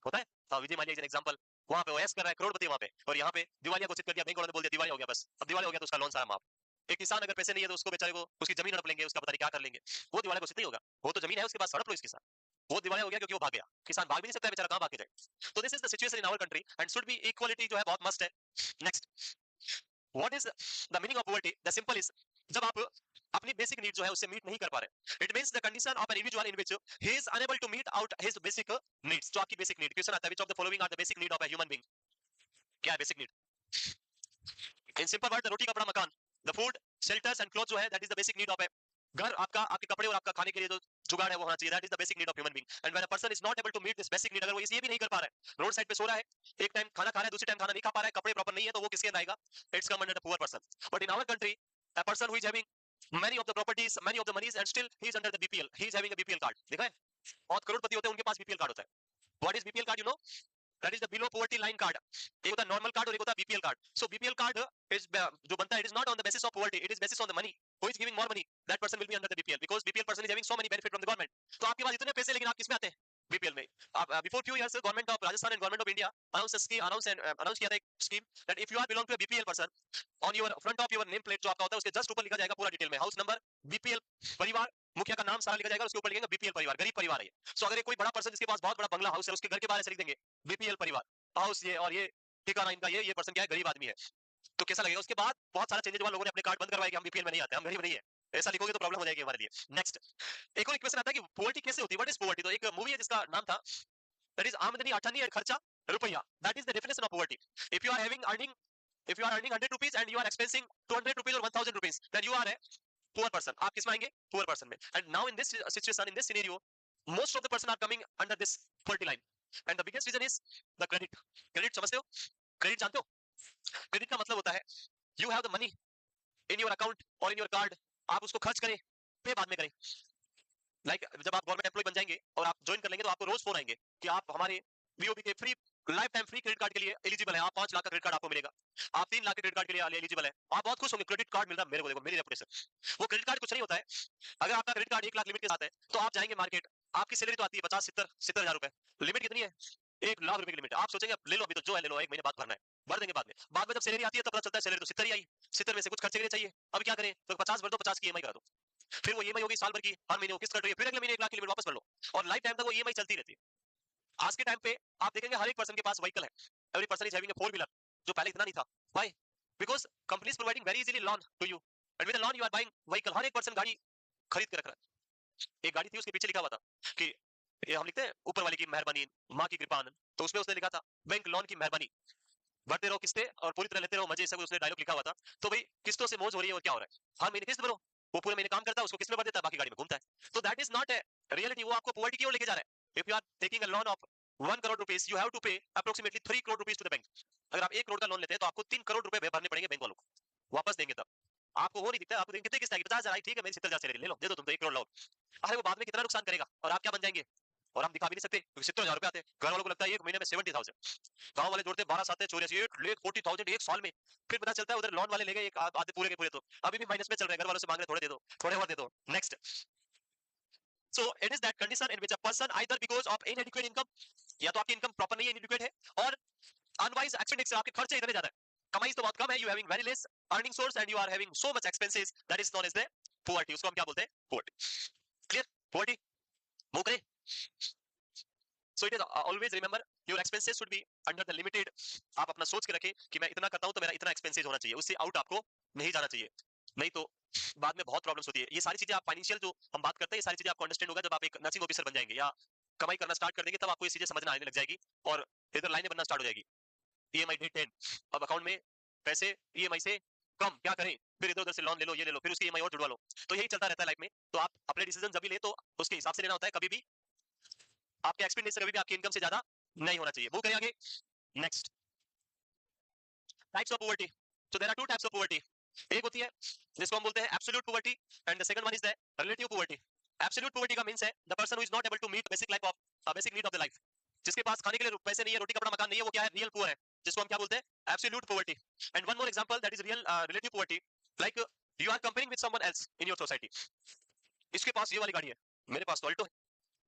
होता है। हाँ, Vijay Mallya is an example. वहां पे वो ऐश कर रहा है, करोड़पति वहां पे, और यहाँ पे दिवालिया घोषित कर दिया, बैंक वालों ने बोल दिया दिवालिया हो गया, बस अब दिवालिया हो गया तो उसका लोन सारा माफ। एक किसान अगर पैसे नहीं है तो उसको बेचारे को उसकी जमीन हड़प लेंगे, उसका पता नहीं क्या कर लेंगे। वो दिवालिया घोषित नहीं होगा, वो तो जमीन है उसके पास, हड़प लो इसके साथ। वो दिवालिया हो गया क्योंकि वो भाग गया। किसान भाग भी नहीं सकता है बेचारा, कहां भाग के जाए? तो this is the situation in our country and should be equality जो है बहुत मस्ट है। Next, what is the meaning of poverty? The simple is, जब आप अपनी बेसिक नीड जो है उससे मीट नहीं कर पा रहे, it means the condition of an individual in which he is unable to meet out his basic needs. जो आपकी बेसिक नीड, क्वेश्चन आता है, which of the following are the basic need of a human being? क्या है बेसिक नीड? In simple word, रोटी कपड़ा मकान, the food shelters and cloth जो है, that is the basic need of a घर। आपका आपके कपड़े और आपका खाने के लिए जो जुगाड़ है वो होना चाहिए, that is the basic need of human being. And when a person is not able to meet this basic need, अगर वो ये भी नहीं कर पा रहा है, रोड साइड पे सो रहा है, एक टाइम खाना खा रहा है, दूसरी टाइम खाना नहीं खा पा रहा है, कपड़े प्रॉपर नहीं है, तो वो किसके अंदर आएगा? It's come under the poor person. But in our country, a person who is having many of the properties, many of the monies, and still he is under the BPL, he is having a BPL card। देखा है, बहुत करोड़पति होते हैं उनके पास BPL card होता है। What is BPL card? You know, that is the below poverty line card. एक होता है नॉर्मल कार्ड और एक होता है BPL card. So BPL card is जो बनता है, it is not on the basis of poverty, it is basis on the money. Who is giving more money, that person will be under the BPL, because BPL person is having so many benefit from the government. तो आपके पास इतने पैसे, लेकिन आप किसमें आते हैं? BPL में। Before few years government of Rajasthan and government of India announce किया था एक scheme, that if you are belong to a BPL person, on your front of your name plate जो आपका होता है उसके जस्ट ऊपर लिखा जाएगा पूरा डिटेल में, हाउस नंबर, बीपीएल परिवार, मुखिया का नाम सारा लिखा जाएगा, उसके ऊपर लिखेंगे बीपीएल परिवार, गरीब परिवार है ये। सो अगर कोई बड़ा पर्सन जिसके पास बहुत बड़ा बंगला हाउस है, उसके घर के बाहर ऐसे लिख देंगे बीपीएल परिवार, हाउस ये और ये ठिकाना इनका ये पर्सन क्या है, गरीब आदमी है, तो कैसा लगेगा? उसके बाद बहुत सारा चेंजेस हुआ, लोगों ने अपने कार्ड बंद करवाए कि हम बीपीएल में नहीं आते, हम गरीब नहीं है। ऐसा लिखोगे तो प्रॉब्लम हो जाएगी हमारे लिए। नेक्स्ट, एक और क्वेश्चन आता है कि पॉवर्टी कैसे होती है? What is poverty? तो एक मूवी है जिसका नाम था, दैट इज आमदनी अठन्नी और खर्चा रुपया, that is the definition of poverty. If you are having earning, if you are earning 100 rupees and you are expensing 200 rupees or 1000 rupees, then you are a poor person। आप किसमें आएंगे? poor person में। and now in this situation, in this scenario, most of the person are coming under this poverty line, and the biggest reason is the credit। credit समझते हो? credit जानते हो? credit का मतलब होता है you have the money in your account or in your card, आप उसको खर्च करें, पे बाद में करें। जब आप गवर्नमेंट एम्प्लॉय बन जाएंगे और आप ज्वाइन कर लेंगे तो आपको रोज फोन आएंगे कि आप हमारे बीओबी के free life time free credit card के लिए एलिजिबल है, आप 5 लाख का क्रेडिट कार्ड आपको मिलेगा, आप 3 लाख के क्रेडिट कार्ड के लिए एलिजिबल है। आप बहुत खुश होंगे, क्रेडिट कार्ड मिल रहा है मेरे को, देखो मेरी रेपुटेशन। वो क्रेडिट कार्ड कुछ नहीं होता है। अगर आपका क्रेडिट कार्ड 1 लाख लिमिट के साथ है तो आप जाएंगे मार्केट, आपकी सैलरी तो आती है 50 70 हजार रुपए, लिमिट कितनी है? 1 लाख रुपए की लिमिट। आप सोचेंगे ले लो अभी तो जो है ले लो, 1 महीने बाद भरना है, भर देंगे बाद में जब सैलरी आती है तो पता चलता है सैलरी तो 70 ही आई, 70 में से कुछ खर्चे के लिए चाहिए, अब क्या करें? तो 50 भर दो, 50 की ईएमआई करा दो, फिर वो ईएमआई होगी साल भर की, हर महीने वो किस्त कट रही है, फिर अगले महीने 1 लाख की लिमिट वापस भर लो, और लाइफ टाइम तक वो ईएमआई चलती रहती है। आज के टाइम पे आप देखेंगे हर एक पर्सन के पास व्हीकल है, every person is having a four wheeler, जो पहले इतना नहीं था। Why? Because company is providing very easily loan to you, and with the loan you are buying vehicle. हर एक पर्सन गाड़ी खरीद के रख रहा है। एक गाड़ी थी, उसके पीछे लिखा हुआ था कि ये हम लिखते हैं ऊपर वाले की मेहरबानी, माँ की कृपा आनंद, तो उसमें उसने लिखा था बैंक लोन की मेहरबानी, भरते रहो किस्तें और पूरी तरह लेते रहो मजे से, उसने डायलॉग लिखा हुआ था। तो भाई किस्तों से मौज हो रही है और क्या हो रहा है? हर महीने किस्त भरो, वो पूरे महीने काम करता है, उसको किस्त में भर देता है, बाकी गाड़ी में घूमता है। तो that is not a reality, वो आपको पॉवर्टी की ओर लेके जा रहा है। If you are taking a loan of 1 crore rupees, you have to pay approximately 3 crore rupees to the bank. अगर आप 1 करोड़ का लोन लेते हैं तो आपको 3 करोड़ रुपए भरने पड़ेंगे बैंक वालों को, वापस देंगे तब। आपको वो नहीं दिखता, आपको कितने किस्त आएगी? 50,000 आई, ठीक है मेरी 70,000 सैलरी ले लो, दे दो तुम तो 1 करोड़ लो। अरे वो बाद में कितना नुकसान करेगा और आप क्या बन जाएंगे? और हम दिखा भी नहीं सकते क्योंकि 70,000 रुपए आते हैं, घर वालों को लगता है एक महीने में 70,000, गांव वाले जोड़ते 12 7 84 8,40,000 एक साल में। फिर पता चलता है उधर लोन वाले ले गए एक आधे पूरे के पूरे, तो अभी भी माइनस में चल रहे हैं, घर वालों से मांग रहे थोड़े दे दो, थोड़े और दे दो। Next, so it is that condition in which a person either because of इनएडिक्वेट income, या तो आपकी इनकम प्रॉपर नहीं है, इनएडिक्वेट है, और अनवाइज एक्सपेंडिचर, आपके खर्चे इतने ज्यादा है, कमाई तो बहुत कम है, you having very less earning source and you are having so much expenses, that is known as the poverty. उसको हम क्या बोलते हैं? पॉवर्टी। क्लियर? पॉवर्टी मूव करें। So it is always remember your expenses should be under the limited। आप अपना सोच के रखें कि मैं इतना करता हूं तो मेरा इतना एक्सपेंसेस होना चाहिए, उससे आउट आपको नहीं जाना चाहिए, नहीं तो बाद में बहुत प्रॉब्लम्स होती है। ये सारी चीजें आप फाइनेंशियल जो हम बात करते हैं, ये सारी चीजें आपको अंडरस्टैंड होगा जब आप एक नर्सिंग ऑफिसर बन जाएंगे या कमाई करना स्टार्ट कर देंगे, तब आपको ये चीजें समझना आने लग जाएगी और इधर लाइनें बनना स्टार्ट हो जाएगी। ईएमआई डेट 10, अब अकाउंट में पैसे ईएमआई से कम, क्या करें? फिर इधर उधर से लोन ले लो, ये ले लो, फिर उसकी ईएमआई और जुड़वा लो। तो यही चलता रहता है लाइफ में। तो आप अपने डिसीजन जब भी ले तो उसके हिसाब से लेना होता है, कभी भी आपके एक्सपेंडिचर कभी भी आपकी इनकम से ज्यादा नहीं होना चाहिए। वो करें आगे। Next, types of poverty. So there are 2 types of poverty. एक होती है जिसको हम बोलते हैं absolute poverty, and the second one is the relative poverty. Absolute poverty का मींस है the person who is not able to meet basic life of basic need of the life. जिसके पास खाने के लिए पैसे नहीं है, रोटी कपड़ा मकान नहीं है, वो क्या है? रियल पुअर है। जिसको हम क्या बोलते हैं absolute poverty. And one more example that is real relative poverty. Like you are comparing with someone else in your society. इसके पास ये वाली गाड़ी है, मेरे पास तो अल्टो है,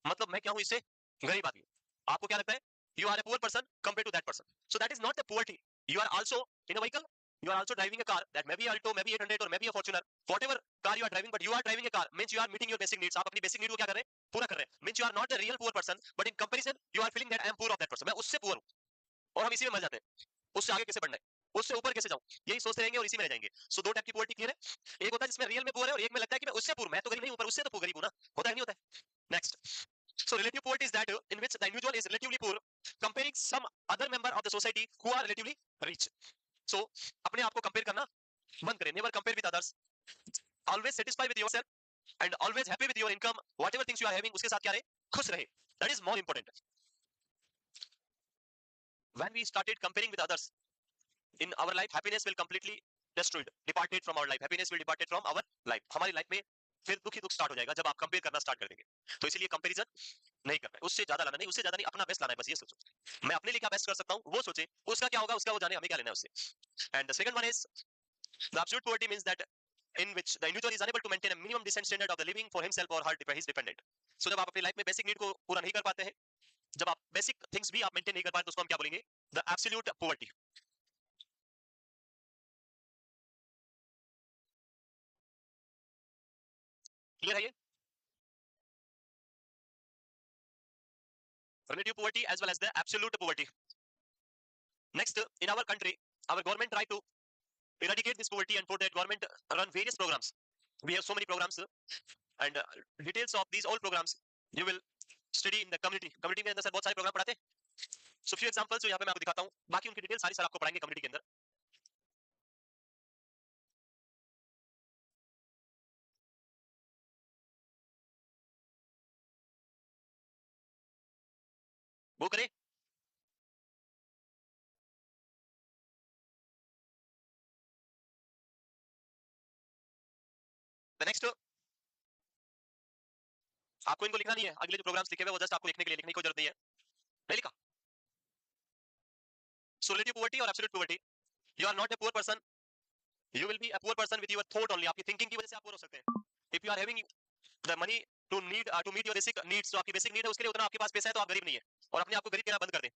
मतलब मैं क्या हूं इससे गरीब आदमी. आपको क्या लगता है? You are a poor person compared to that person. So that is not the poverty. You are also in a vehicle. You are also driving a car that may be Alto, maybe 800 or maybe a Fortuner. Whatever car you are driving, but you are driving a car means you are meeting your basic needs. आप अपनी basic need को क्या कर रहे हैं? पूरा कर रहे हैं. Means you are not a real poor person, but in comparison you are feeling that I am poor of that person. मैं उससे poor हूँ और हम इसी में मर जाते हैं. उससे आगे कैसे बढ़ना है? उससे ऊपर कैसे जाऊं? यही सोचते रहेंगे और इसी में रह जाएंगे. सो दो टाइप की poverty क्लियर है. एक होता है जिसमें रियल में poor है और एक में लगता है कि मैं उससे poor, मैं तो गरीब नहीं हूं पर उससे तो गरीब हूं ना. होता है नहीं होता है? Next. So relative poverty is that in which the individual is relatively poor comparing some other member of the society who are relatively rich. So अपने आप को compare करना बंद करें. Never compare with others. Always satisfied with yourself and always happy with your income. Whatever things you are having, उसके साथ क्या रहे? खुश रहे. That is more important. When we started comparing with others in our life, happiness will completely destroyed, departed from our life. Happiness will departed from our life. हमारी life में फिर दुख ही दुख स्टार्ट हो जाएगा जब आप कंपेयर करना स्टार्ट कर देंगे. तो इसीलिए कंपैरिजन नहीं करना है. उससे ज्यादा लाना नहीं, उससे ज्यादा नहीं, अपना बेस्ट लाना है. बस ये सोचो. मैं अपने लिए क्या बेस्ट कर सकता हूं वो सोचे. उसका क्या होगा उसका वो जाने, हमें क्या लेना है उससे. And the second one is the absolute poverty means that in which the individual is unable to maintain a minimum decent standard of the living for himself or her his dependent. So जब आप अपनी life में basic need को पूरा नहीं कर पाते हैं, जब आप बेसिक थिंग्स भी आप मेंटेन नहीं कर पाते तो उसको हम क्या बोलेंगे? The absolute poverty. क्लियर है ये? Relative poverty as well as the absolute poverty. Next, in our country, our government try to eradicate this poverty, and for that government run various programs. We have so many programs, and details of these all programs you will study in the community. Community में अंदर sir बहुत सारे programme पढ़ाते हैं. So few examples जो यहाँ पे मैं आपको दिखाता हूँ. बाकी उनकी डिटेल सारी सर आपको पढ़ाएंगे कम्युनिटी के अंदर. वो करें. The next, आपको इनको लिखना नहीं है. अगले जो प्रोग्राम्स लिखे हुए वो जस्ट आपको लिखने के लिए, लिखने की जरूरत नहीं है. नहीं लिखा. So relative poverty और absolute poverty. You are not a poor person. You will be a poor person with your thought only. आपकी thinking की वजह से आप poor हो सकते हैं. If you are having the money to meet your basic needs, तो आपकी basic need है उसके लिए उतना आपके पास पैसा है तो आप गरीब नहीं है. और अपने आप को गरीब कहना बंद कर दें.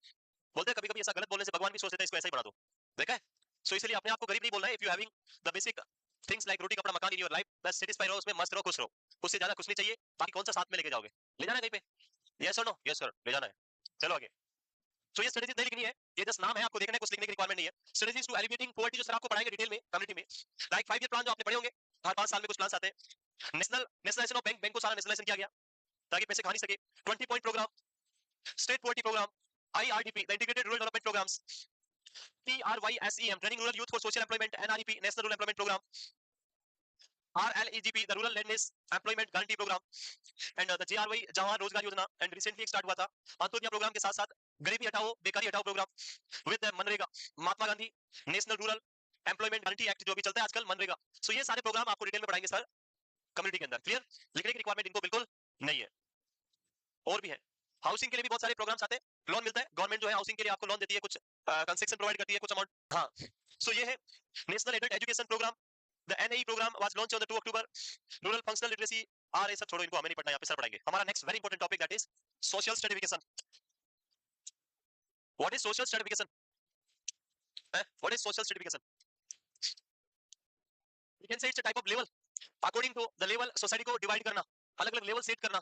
बोलते हैं कभी-कभी ऐसा गलत बोलने से भगवान भी सोच लेते हैं इसको ऐसा ही बना दो. देखा है? So इसलिए अपने आप को गरीब नहीं बोलना है. If you having the basic things like रोटी कपड़ा मकान in your life, बस satisfy रहो उसमें, मस्त रहो, खुश रहो. उससे ज्यादा कुछ नहीं चाहिए. बाकी कौन सा साथ में लेके जाओगे? ले जाना है कहीं पे? Yes or no? Yes sir, ले जाना है. चलो आगे. So ये स्ट्रेटजी नहीं लिखनी है, ये जस्ट नाम है, आपको देखना है, कुछ लिखने की रिक्वायरमेंट नहीं है. स्ट्रेटजीज टू एलिविएटिंग पॉवर्टी जो सर आपको पढ़ाएंगे डिटेल में कम्युनिटी में. लाइक 5 ईयर प्लान जो आपने पढ़े होंगे, हर 5 साल में कुछ प्लान्स आते हैं. नेशनलाइजेशन ऑफ बैंक, बैंक को सारा नेशनलाइजेशन किया गया ताकि पैसे खा नहीं सके. 20 point program, state poverty program, IRDP the integrated rural development programs, TRYSEM training rural youth for social employment, NREP national rural employment program, RLEGP the rural landless employment guarantee program, and the JRY Jawahar Rozgar Yojana, and recently start हुआ था Antyodaya programme के साथ साथ गरीबी हटाओ बेकारी हटाओ programme with MNREGA, Mahatma Gandhi national rural employment guarantee act जो भी चलता है आजकल मनरेगा. सो ये सारे प्रोग्राम आपको डिटेल में पढ़ाएंगे सर कम्युनिटी के अंदर. क्लियर? लिखने की रिक्वायरमेंट इनको बिल्कुल नहीं है. और भी है. हाउसिंग के लिए भी बहुत सारे प्रोग्राम्स आते हैं. लोन मिलता है, गवर्नमेंट जो है हाउसिंग के लिए आपको लोन देती है, कुछ कंसेशन प्रोवाइड करती है, कुछ अमाउंट. हाँ. सो ये है national adult education programme. The NAE programme was launch on the 2 October. Rural functional literacy. ये सब छोड़ो, इनको हमें नहीं पढ़ना, यहाँ पे सर पढ़ाएंगे. हमारा next very important topic that is social stratification. What is social stratification? What is social stratification? You can say it's a type of level. According to the level, society को divide करना, अलग-अलग level set करना.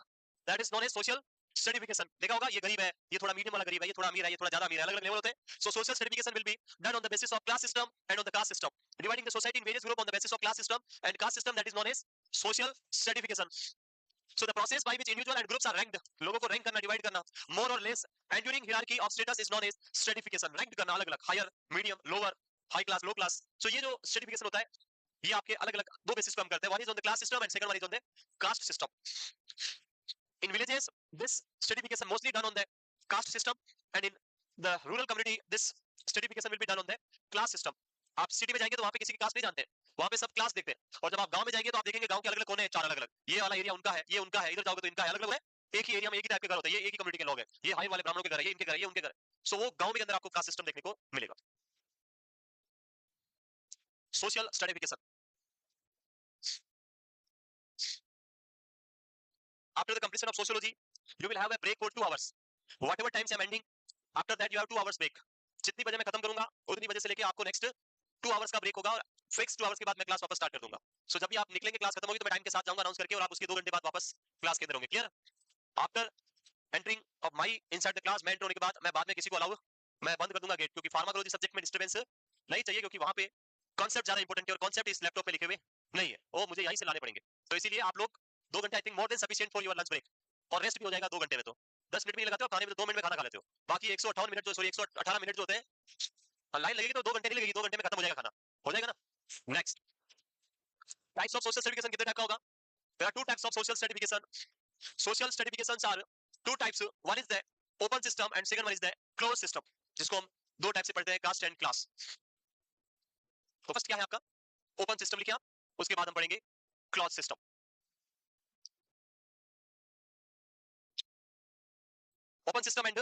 That is known as social stratification. देखा होगा, ये गरीब है, ये थोड़ा मीडियम वाला गरीब है, ये थोड़ा अमीर है, ये थोड़ा ज्यादा अमीर है, अलग-अलग level होते हैं. So social stratification will be done on the basis of class system and on the caste system. Dividing the society in various groups on the basis of class system and caste system, that is known as social stratification. So the process by which individual and groups are ranked, लोगों को rank करना, divide करना, more or less enduring hierarchy of status is known as stratification. Ranked करना अलग-अलग, higher, medium, lower, high class, low class. So ये जो stratification होता है, ये आपके अलग-अलग दो बेसिस पे हम करते हैं. One is on the class system and second one is on the caste system. In villages, this stratification mostly done on the caste system, and in the rural community, this stratification will be done on the class system. आप city में जाएंगे तो वहां पे किसी की cast नहीं जानते, वहां पे सब क्लास देखते हैं. और जब आप गांव में जाएंगे तो आप देखेंगे गांव के अलग-अलग कोने हैं, चार अलग-अलग. ये वाला एरिया उनका है, ये उनका है, इधर जाओगे तो इनका है, अलग-अलग है. एक ही एरिया में एक ही टाइप के घर होते हैं. ये एक ही कम्युनिटी के लोग हैं. ये हाई वाले ब्राह्मणों के घर है, ये इनके घर है, ये उनके घर है. सो वो गांव के अंदर आपको कास्ट सिस्टम देखने को मिलेगा। Social stratification, after the completion of sociology you will have a break for 2 hours, whatever times I am ending, after that you have 2 hours break. जितनी बजे मैं खत्म करूंगा उतनी बजे से लेके आपको नेक्स्ट 2 आवर्स का ब्रेक होगा, और फिक्स 2 आवर्स के बाद मैं क्लास वापस स्टार्ट कर दूंगा। सो जब भी आप निकलेंगे क्लास खत्म होगी तो मैं टाइम के साथ जाऊंगा अनाउंस करके, और आप उसके 2 घंटे बाद वापस क्लास के अंदर होंगे। Clear? After entering of my inside the class, मैं एंटर होने के बाद मैं बाद में किसी को अलाउ, मैं बंद कर दूंगा गेट, क्योंकि फार्माकोलॉजी सब्जेक्ट में डिस्टर्बेंस नहीं चाहिए, क्योंकि वहां पे कॉन्सेप्ट ज्यादा इंपॉर्टेंट है और कॉन्सेप्ट इस लैपटॉप में लिखे हुए नहीं है, वो मुझे यहीं से लाने पड़ेंगे। तो इसीलिए आप लोग 2 घंटे, I think more than sufficient for your lunch break, और रेस्ट भी हो जाएगा 2 घंटे में। तो 10 मिनट में लगाते हो खाने में, तो 2 मिनट में खाना खा लेते हो। बाकी 158 मिनट जो, सॉरी 118 मिनट जो होते हैं, लाइन लगेगी तो 2 घंटे नहीं लगेगी, 2 घंटे में खत्म हो जाएगा खाना, हो जाएगा ना। Next, types of social certification कितने टाइप का होगा? There are 2 types of social certification. Social certifications are 2 types, one is the open system and second one is the close system, जिसको हम 2 टाइप से पढ़ते हैं, कास्ट एंड क्लास। तो first क्या है आपका? ओपन सिस्टम लिखिए आप, उसके बाद हम पढ़ेंगे close system. Open system and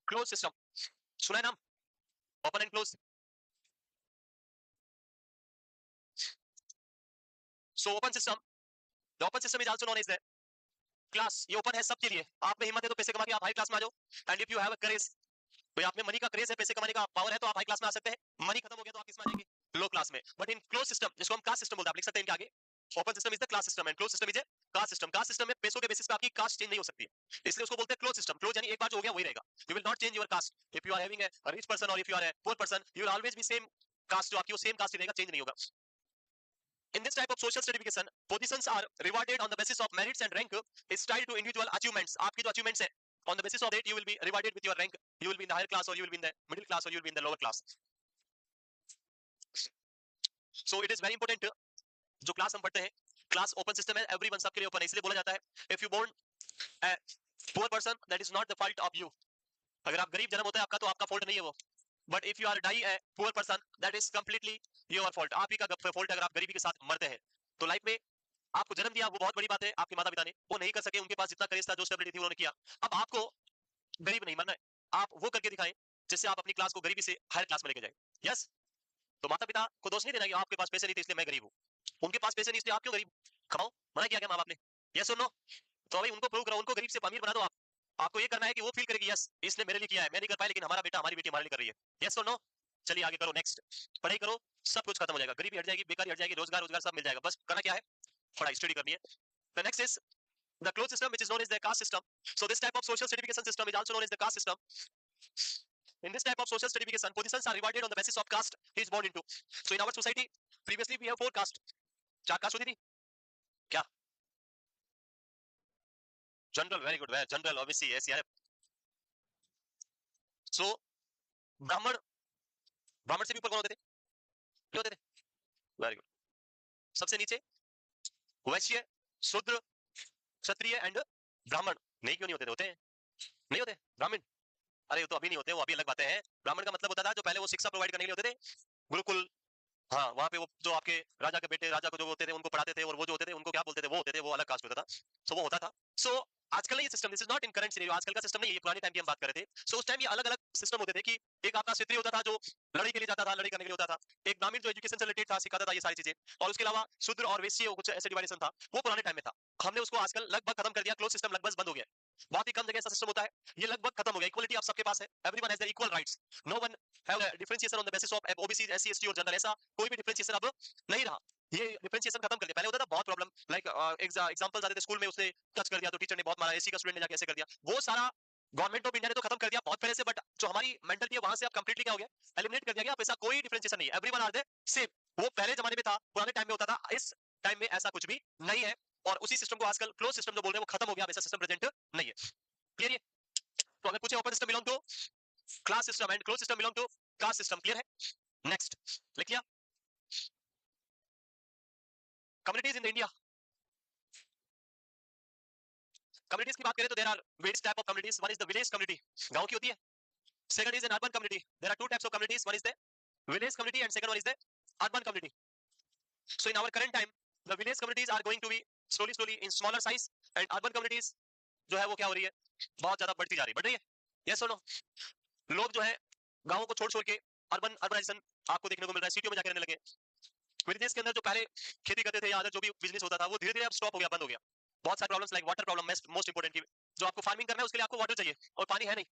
close system, सुना है नाम? Open and close. So open system, the open system is also known as the class. ये ओपन है सबके लिए, आप में हिम्मत है तो पैसे कमा के आप हाई क्लास में आ जाओ, and if you have a courage, तो आप में मनी का क्रेज है, पैसे कमाने का पावर है, तो आप हाई क्लास में आ सकते हैं। मनी खत्म हो गया तो आप किस में आ जाएंगे? लो क्लास में। बट इन क्लोज सिस्टम, जिसको हम कास्ट सिस्टम बोलते हैं, आप लिख सकते हैं इनके आगे, open system is the class system and close system is a caste system. Caste system में पैसों के बेसिस पे आपकी कास्ट चेंज नहीं हो सकती है, इसलिए उसको बोलते हैं क्लोज सिस्टम। क्लोज यानी एक बार जो हो गया वही रहेगा, you will not change your caste. If you are having a rich person और if you are a poor person, you will always be same caste, जो आपकी वो सेम कास्ट ही रहेगा, चेंज नहीं होगा। In this type of social certification, positions are rewarded on the basis of merits and rank is tied to individual achievements. आपकी जो achievements है, on the basis of it you will be rewarded with your rank. You will be in the higher class or you will be in the middle class or you will be in the lower class. So it is very important, जो class हम पढ़ते हैं, class open system है, everyone सबके लिए open है, इसलिए बोला जाता है if you born a poor person that is not the fault of you. अगर आप गरीब जन्म होता है आपका, तो आपका फॉल्ट नहीं है वो, but if you are die a poor person that is completely your fault. आप ही का फॉल्ट अगर आप गरीबी के साथ मरते हैं। तो लाइफ में आपको जन्म दिया वो बहुत बड़ी बात है, आपके माता पिता ने वो नहीं कर सके, उनके पास जितना करेज था, जो स्टेबिलिटी थी उन्होंने किया। अब आपको गरीब नहीं मरना है, आप वो करके दिखाएं जिससे आप अपनी क्लास को गरीबी से हायर क्लास में लेके जाए। यस, तो माता पिता को दोष नहीं देना कि आपके पास पैसे नहीं थे इसलिए मैं गरीब हूँ, उनके पास पैसे नहीं इसलिए आप क्यों गरीब? कमाओ, मना किया क्या माँ बाप ने? यस और नो? तो भाई उनको प्रूव करो, उनको गरीब से अमीर बना दो आप। आपको ये करना है कि वो फील करेगी यस इसने मेरे लिए किया है, मैं नहीं कर पाया लेकिन हमारा बेटा हमारी बेटी हमारे लिए कर रही है। यस और नो? चलिए आगे करो, नेक्स्ट पढ़ाई करो, सब कुछ खत्म हो जाएगा, गरीबी हट जाएगी, बेकारी हट जाएगी, रोजगार रोजगार सब मिल जाएगा। बस करना क्या है? पढ़ाई स्टडी करनी है। The next is the closed system, which is known as the caste system. So this type of social certification system is also known as the caste system. In this type of social certification, positions are rewarded on the basis of caste he is born into. So in our society, previously we have 4 caste, 4 caste होती थी क्या? General, very good, general OBC SC. So Brahmin, Brahmin से भी ऊपर कौन होते थे? क्या होते थे? Very good. सबसे नीचे वैश्य, शूद्र, क्षत्रिय एंड ब्राह्मण। नहीं क्यों नहीं होते थे? होते हैं, नहीं होते ब्राह्मण? अरे वो तो अभी नहीं होते, वो अभी अलग बातें हैं। ब्राह्मण का मतलब होता था जो पहले वो शिक्षा प्रोवाइड करने के लिए होते थे, गुरुकुल, हाँ वहाँ पे वो जो आपके राजा के बेटे, राजा को जो होते थे उनको पढ़ाते थे, और वो जो होते थे उनको क्या बोलते थे, वो होते थे, वो अलग कास्ट होता था। सो वो होता था। सो आजकल ये system, this is not in current scenario, आजकल का सिस्टम नहीं है, ये पुराने टाइम की हम बात कर रहे थे। सो उस टाइम ये अलग अलग सिस्टम होते थे कि एक आपका क्षत्रिय होता था जो लड़ाई के लिए जाता था, लड़ाई करने के लिए होता था, एक ग्रामीण जो एजुकेशन से रिलेटेड था, सिखाता था ये सारी चीजें, और उसके अलावा शूद्र और वैश्य कुछ ऐसे डिवाइडेशन था, वो पुराने टाइम में था। हमने उसको आजकल लगभग खत्म कर दिया, क्लोज सिस्टम लगभग बंद हो गया, बहुत ही कम जगह ऐसा सिस्टम होता है, ये लगभग खत्म हो गया। इक्वलिटी आप सबके पास है, everyone has the equal rights, no one have differentiation on the basis of OBC, SC, ST और जनरल, ऐसा कोई भी डिफरेंशिएशन अब नहीं रहा। ये डिफरेंशिएशन खत्म कर दिया। पहले होता था बहुत प्रॉब्लम, लाइक एग्जांपल आते थे स्कूल में, उसने टच कर दिया तो टीचर ने बहुत मारा, एससी का स्टूडेंट ने जाके ऐसे कर दिया, वो सारा गवर्नमेंट ऑफ इंडिया ने तो खत्म कर दिया बहुत पहले से। बट जो हमारी मेंटलिटी है वहां से अब कंप्लीटली क्या हो गया, एलिमिनेट कर दिया गया। अब ऐसा कोई डिफरेंशिएशन नहीं है, एवरीवन आर द सेम। वो पहले जमाने में था, पुराने टाइम में होता था, इस टाइम में ऐसा कुछ भी नहीं है, और उसी सिस्टम को आजकल क्लोज सिस्टम जो बोल रहे हैं वो खत्म हो गया, ऐसा सिस्टम प्रेजेंट नहीं है। क्लियर है? तो अगर पूछे open system belong to class system and close system belong to caste system, clear है? नेक्स्ट लिख लिया। Communities in the India, communities की बात करें तो there are various type of communities. One is the village community, गांव की होती है। Second is an urban community, there are 2 types of communities, one is the village community and second one is the urban community. So in our current time the village communities are going to be slowly slowly in smaller size, and urban communities जो है वो क्या हो रही है, बहुत ज्यादा बढ़ती जा रही है, बढ़ रही है। यस और नो? लोग जो है गाँव को छोड़ के अर्बनाइजेशन आपको देखने को मिल रहा है, सिटियों में जाके रहने लगे। विलेजेस के अंदर जो पहले खेती करते थे या अदर जो भी बिजनेस होता था वो धीरे धीरे अब स्टॉप हो गया, बंद हो गया। बहुत सारे problems like water problem most important की जो आपको फार्मिंग करना है उसके लिए आपको वाटर चाहिए और पानी है नहीं।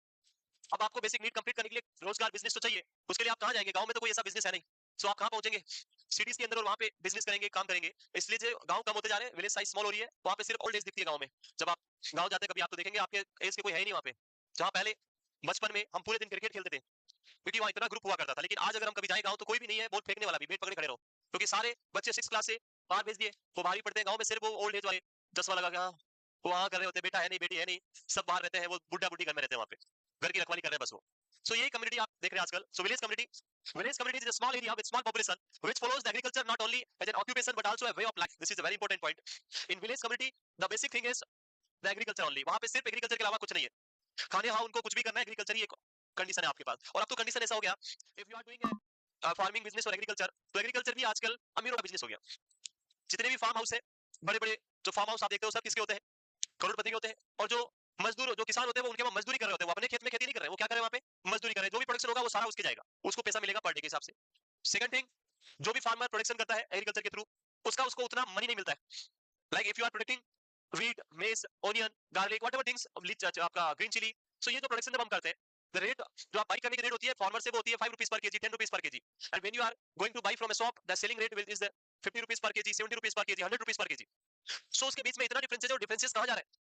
अब आपको बेसिक नीड कंप्लीट करने के लिए रोजगार बिजनेस तो चाहिए, उसके लिए आप कहाँ जाएंगे? गांव में तो कोई ऐसा बिजनेस है नहीं, सो आप कहाँ पहुंचेंगे? सिटीज के अंदर और वहाँ पे बिजनेस करेंगे, काम करेंगे। इसलिए जो गांव कम होते जा रहे हैं, विलेज साइज स्मॉल हो रही है, वहाँ पे सिर्फ ओल्ड एज दिखती है गांव में। जब आप गांव जाते हैं कभी आप तो देखेंगे आपके एज के कोई है ही नहीं वहाँ पे। जहाँ पहले बचपन में हम पूरे दिन क्रिकेट खेलते थे क्योंकि वहाँ इतना ग्रुप हुआ करता था, लेकिन आज अगर हम कभी जाए गाँव तो कोई भी नहीं है बॉल फेंकने वाला भी, बैट पकड़े खड़े रहो, क्योंकि सारे बच्चे 6 क्लास से बाहर भेज दिए, वो बाहर ही पढ़ते हैं। गाँव में सिर्फ वो ओल्ड एज वाले चश्मा लगा के हाँ वो वहाँ कर रहे होते हैं, बेटा है नहीं बेटी है नहीं, सब बाहर रहते हैं, वो बुढ़ा बुढ़ी घर में रहते हैं, वहाँ पे घर की रखवाली कर रहे हैं बस वो। सो यही कम्युनिटी आप देख रहे हैं आजकल। So village community is a small area with small population which follows the agriculture not only as an occupation but also a way of life. This is a very important point. In village community the basic thing is the agriculture only. वहाँ पे सिर्फ agriculture के अलावा कुछ नहीं है। खाने हाँ उनको कुछ भी करना है, एग्रीकल्चर ही एक कंडीशन है आपके पास। और अब तो कंडीशन ऐसा हो गया, if you are doing farming business और एग्रीकल्चर, तो एग्रीकल्चर भी आजकल अमीरों का बिजनेस हो गया। जितने भी फार्म हाउस है, बड़े बड़े जो फार्म हाउस आप देखते हो सब किसके होते हैं? करोड़पति के होते हैं। और जो मजदूर जो किसान होते हैं वो उनके वहाँ मजदूरी कर रहे होते हैं, वो अपने खेत में खेती नहीं कर रहे हैं, वो क्या कर रहे हैं वहाँ पे? मजदूरी कर रहे हैं। जो भी प्रोडक्शन होगा वो सारा उसके जाएगा, उसको पैसा मिलेगा पर डे के हिसाब से। सेकंड थिंग, जो भी फार्मर प्रोडक्शन करता है एग्रीकल्चर के थ्रू, उसका उसको उतना मनी नहीं मिलता है। Like if you are producting wheat, maize, onion, garlic, whatever things, आपका ग्रीन चिली, सो ये जो प्रोडक्शन जब हम करते हैं, द रेट जो आप बाई करने की रेट होती है फार्मर से वो होती है 5 rupees per KG, 10 rupees per KG. And when you are going to buy from a shop the selling rate will is 50 rupees per KG, 70 rupees per KG, 100 rupees per KG. So उसके बीच में इतना difference है, जो differences कहाँ जा रहा है?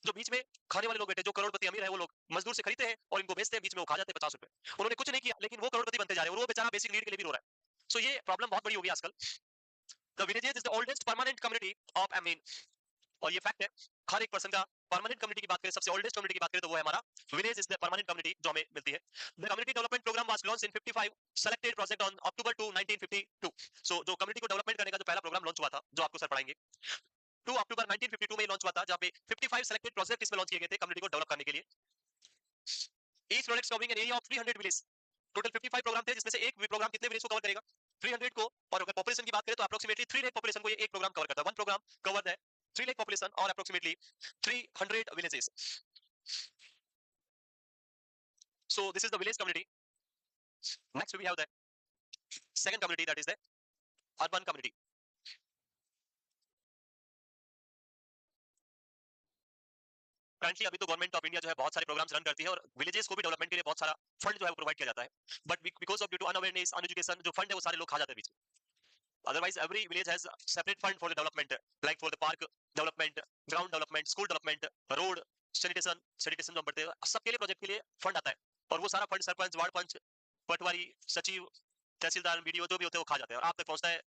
जो बीच में खाने वाले लोग बैठे, जो करोड़पति अमीर है, वो लोग मजदूर से खरीदते हैं और इनको बेचते हैं, बीच में वो खा जाते हैं 50 रुपए। उन्होंने कुछ नहीं किया लेकिन वो करोड़पति बनते जा रहे हैं और वो बेचारा बेसिक नीड के लिए भी रो रहा है। सो ये प्रॉब्लम बहुत बड़ी होगी आजकल। The villages is the oldest permanent community of I mean, और ये फैक्ट है हर एक पर्सन का। परमानेंट कम्युनिटी की बात करें, सबसे ओल्डेस्ट कम्युनिटी की बात करें तो वो है हमारा village is the permanent community जो हमें मिलती है। The community development programme was launch in 55 selected project on October 2 1952। So जो कम्युनिटी को डेवलपमेंट करने का जो पहला प्रोग्राम लॉन्च हुआ था, जो आपको सर पढ़ाएंगे, 2 अक्टूबर 1952 में लॉन्च हुआ था, जहां पे 55 सेलेक्टेड प्रोजेक्ट इसमें लॉन्च किए गए थे कम्युनिटी को डेवलप करने के लिए। Each project covering an area of 300 village. Total 55 programme थे, जिसमें से एक प्रोग्राम कितने विलेज को कवर करेगा? 300 को। और अगर पॉपुलेशन की बात करें तो अप्रोक्सीमेटली 3 लाख पॉपुलेशन को ये एक प्रोग्राम कवर करता है। वन प्रोग्राम कवर है 3 लाख पॉपुलेशन और approximately 300 villages. So this is the village community. Next we have the second community, that is the urban community. Currently अभी तो गवर्नमेंट ऑफ इंडिया जो है बहुत सारे प्रोग्राम्स रन करती है और विलेजेस को भी डेवलपमेंट के लिए बहुत सारा फंड जो है वो प्रोवाइड किया जाता है। But because of due to unawareness, uneducation, जो फंड है वो सारे लोग खा जाते हैं बीच में। Otherwise, every village has a separate fund for the development, like for the park development, ground development, school development, road, sanitation जो हम पढ़ते हैं, सबके लिए प्रोजेक्ट के लिए फंड आता है। और वो सारा फंड सरपंच, वार्ड पंच, पटवारी, सचिव, तहसीलदार, बीडीओ जो भी होते हैं वो खा जाते हैं और आप तक पहुंचता है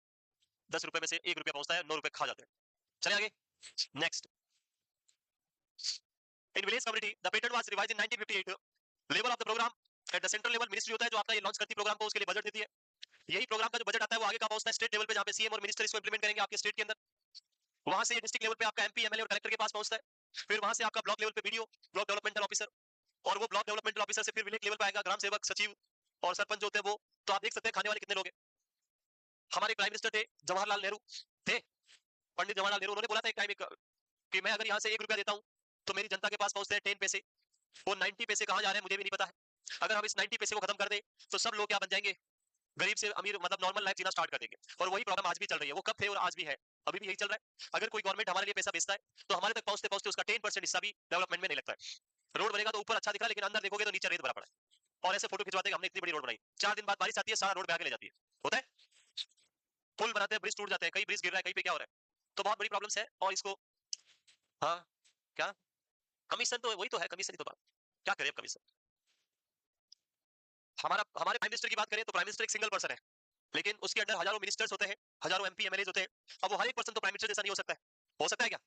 10 रुपए में से 1 रुपया पहुंचता है, 9 रुपए खा जाते हैं। चले आगे। Next, in village community the patent was revised in 1958। Level of the programme at the central level, ministry होता है जो आपका ये लॉन्च करती है प्रोग्राम को, उसके लिए बजट देती है। यही प्रोग्राम का जो बजट आता है वो आगे कहाँ पहुंचता है? स्टेट लेवल पे, जहाँ पे सीएम और मिनिस्टर इसको इंप्लीमेंट करेंगे आपके स्टेट के अंदर। वहां से डिस्ट्रिक्ट लेवल पे आपका एमपी, एमएलए और कलेक्टर के पास पहुंचता है। फिर वहां से आपका ब्लॉक लेवल पे बीडीओ, ब्लॉक डेवलपमेंटल ऑफिसर, और वो ब्लॉक डेवलपमेंटल ऑफिसर से फिर विलेज लेवल पे आएगा ग्राम सेवक, सचिव और सरपंच जो होते हैं वो। तो आप देख सकते हैं खाने वाले कितने लोग हैं। हमारे प्राइम मिनिस्टर थे जवाहरलाल नेहरू, थे पंडित जवाहरलाल नेहरू। उन्होंने बोला था एक टाइम कि मैं अगर यहाँ से 1 रुपया देता हूँ तो मेरी जनता के पास पहुंचते हैं 10 पैसे। वो 90 पैसे कहाँ जा रहे हैं मुझे भी नहीं पता है। अगर हम इस 90 पैसे को खत्म कर दें तो सब लोग क्या बन जाएंगे? गरीब से अमीर, मतलब नॉर्मल लाइफ जीना स्टार्ट कर देंगे। और वही प्रॉब्लम आज भी चल रही है, वो कब थे और आज भी है, अभी भी यही चल रहा है। अगर कोई गवर्नमेंट हमारे लिए पैसा बेचता है तो हमारे तक पहुंचते पहुंचते उसका 10% हिस्सा भी डेवलपमेंट में नहीं लगता है। रोड बनेगा तो ऊपर अच्छा दिख रहा है, लेकिन अंदर देखोगे तो नीचे रेत भरा पड़ा है। और ऐसे फोटो खिंचवाते हैं हमने इतनी बड़ी रोड बनाई, 4 दिन बाद बारिश आती है, सारा रोड बहा के ले जाती है। होता है, पुल बनाते हैं, ब्रिज टूट जाते हैं, कहीं ब्रिज गिर रहा है, कहीं पे क्या हो रहा है। तो बहुत बड़ी प्रॉब्लम्स है। और इसको हाँ क्या कमीशन, तो वही तो है, कमीशन ही तो बात। क्या करें अब कमीशन? हमारे प्राइम मिनिस्टर की बात करें तो प्राइम मिनिस्टर एक सिंगल पर्सन है, लेकिन उसके अंडर हजारों मिनिस्टर्स होते हैं, हजारों एमपी एमएलए होते हैं। अब वो हर एक पर्सन तो प्राइम मिनिस्टर जैसा नहीं हो सकता है। हो सकता है क्या?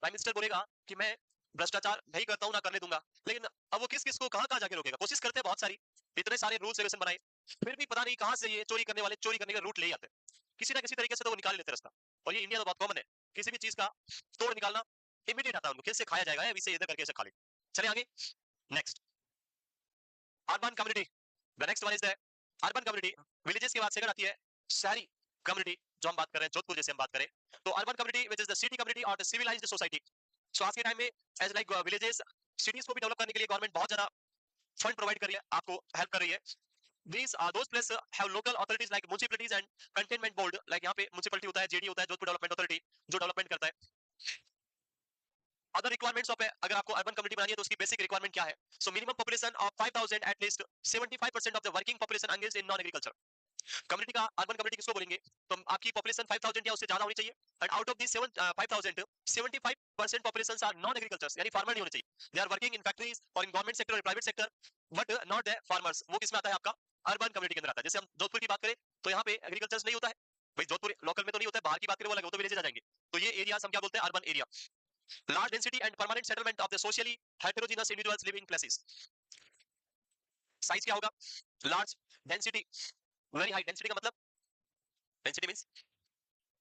प्राइम मिनिस्टर बोलेगा कि मैं भ्रष्टाचार नहीं करता हूं, ना करने दूंगा, लेकिन अब वो किस किस को कहां कहां जाके रोकेगा? कोशिश करते हैं बहुत सारी, इतने सारे रूल्स रेगुलेशन बनाए, फिर भी पता नहीं कहां से ये चोरी करने वाले चोरी करने का रूट ले आते हैं। किसी ना किसी तरीके से तो वो निकाल लेते रास्ता। और ये इंडिया तो बहुत कॉमन है, किसी भी चीज का तोड़ निकालना इमीडिएट आता है उनको, कैसे खाया जाएगा, अभी से इधर करके ऐसे खा ले। चले आगे। Next, urban community. The next one is the urban community. Villages के बाद सेकंड आती है शहरी कम्युनिटी, जो हम बात कर रहे हैं जोधपुर जैसे हम बात करें तो urban community which is the city community और द सिविलाइज्ड सोसाइटी। सो आज के टाइम में एज लाइक विलेजेस, सिटीज को भी डेवलप करने के लिए गवर्नमेंट बहुत ज्यादा फंड प्रोवाइड कर रही है, आपको हेल्प कर रही है। These those places have local authorities like municipalities and containment board, like यहाँ पे municipality होता है, JD होता है, जोधपुर डेवलपमेंट अथॉरिटी, जो डेवलपमेंट करता है। अदर रिक्वायरमेंट्स ऑफ अगर आपको अर्बन कम्युनिटी बनानी है तो उसकी बेसिक रिक्वायरमेंट क्या है? So minimum population of 5000 at least 75% of the working population engage in non agriculture. Community का अर्बन कम्युनिटी किसको बोलेंगे? तो आपकी पॉपुलेशन 5000 या उससे ज्यादा होनी चाहिए, and out of this 5000 75% population are non agriculture, यानी फार्मर नहीं होने चाहिए। They are working in factories और इन गवर्नमेंट सेक्टर और private sector, but not the farmers. वो किसमें आता है? आपका अर्बन कम्युनिटी के अंदर आता है। जैसे हम जोधपुर की बात करें तो यहाँ पे एग्रीकल्चर नहीं होता है भाई, जोधपुर लोकल में तो नहीं होता है, बाहर की बात करें वो अलग, वो तो विलेजेस आ जाएंगे। तो ये एरियाज हम क्या बोलते हैं? Urban area. Large density and permanent settlement of the socially heterogeneous individuals living in places. Size क्या होगा? Large density, very high density का मतलब, डेंसिटी मींस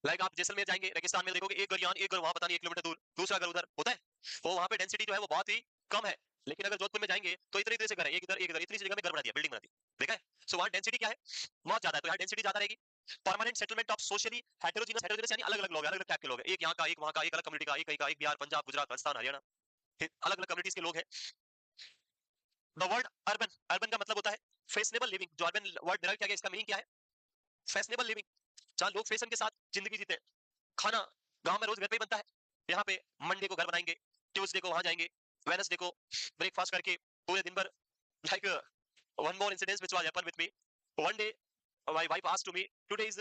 लाइक आप जैसलमेर जाएंगे, रेगिस्तान में देखोगे एक घर यहाँ, एक घर वहां, पता नहीं 1 किलोमीटर दूर दूसरा घर उधर होता है, वो वहां पे डेंसिटी जो है वो बहुत ही कम है। लेकिन अगर जोधपुर में जाएंगे तो इतने इतने से घर है, एक इधर एक इधर, इतनी सी जगह में घर बना दिया, बिल्डिंग बना दी, देखा है? सो वहां डेंसिटी क्या है? बहुत ज्यादा है, तो यहाँ डेंसिटी ज्यादा रहेगी। Permanent settlement of socially heterogeneous, heterogeneous यानी अलग अलग लोग, अलग अलग टाइप के लोग हैं, एक यहाँ का, एक वहां का, एक अलग कम्युनिटी का, एक कहीं का, एक बिहार, पंजाब, गुजरात, राजस्थान, हरियाणा, अलग अलग कम्युनिटीज के लोग हैं। द वर्ड अर्बन, अर्बन का मतलब होता है फैशनेबल लिविंग। जो अर्बन वर्ड डिराइव किया गया, इसका मीनिंग क्या है? फैशनेबल लिविंग, जहां लोग फैशन के साथ जिंदगी जीते हैं। खाना गांव में रोज घर पे ही बनता है, यहाँ पे मंडे को घर बनाएंगे, ट्यूसडे को वहां जाएंगे, वेडनेसडे को ब्रेकफास्ट करके पूरे दिन भर, like one more incident which was happen with me one day, my wife asked to me, today is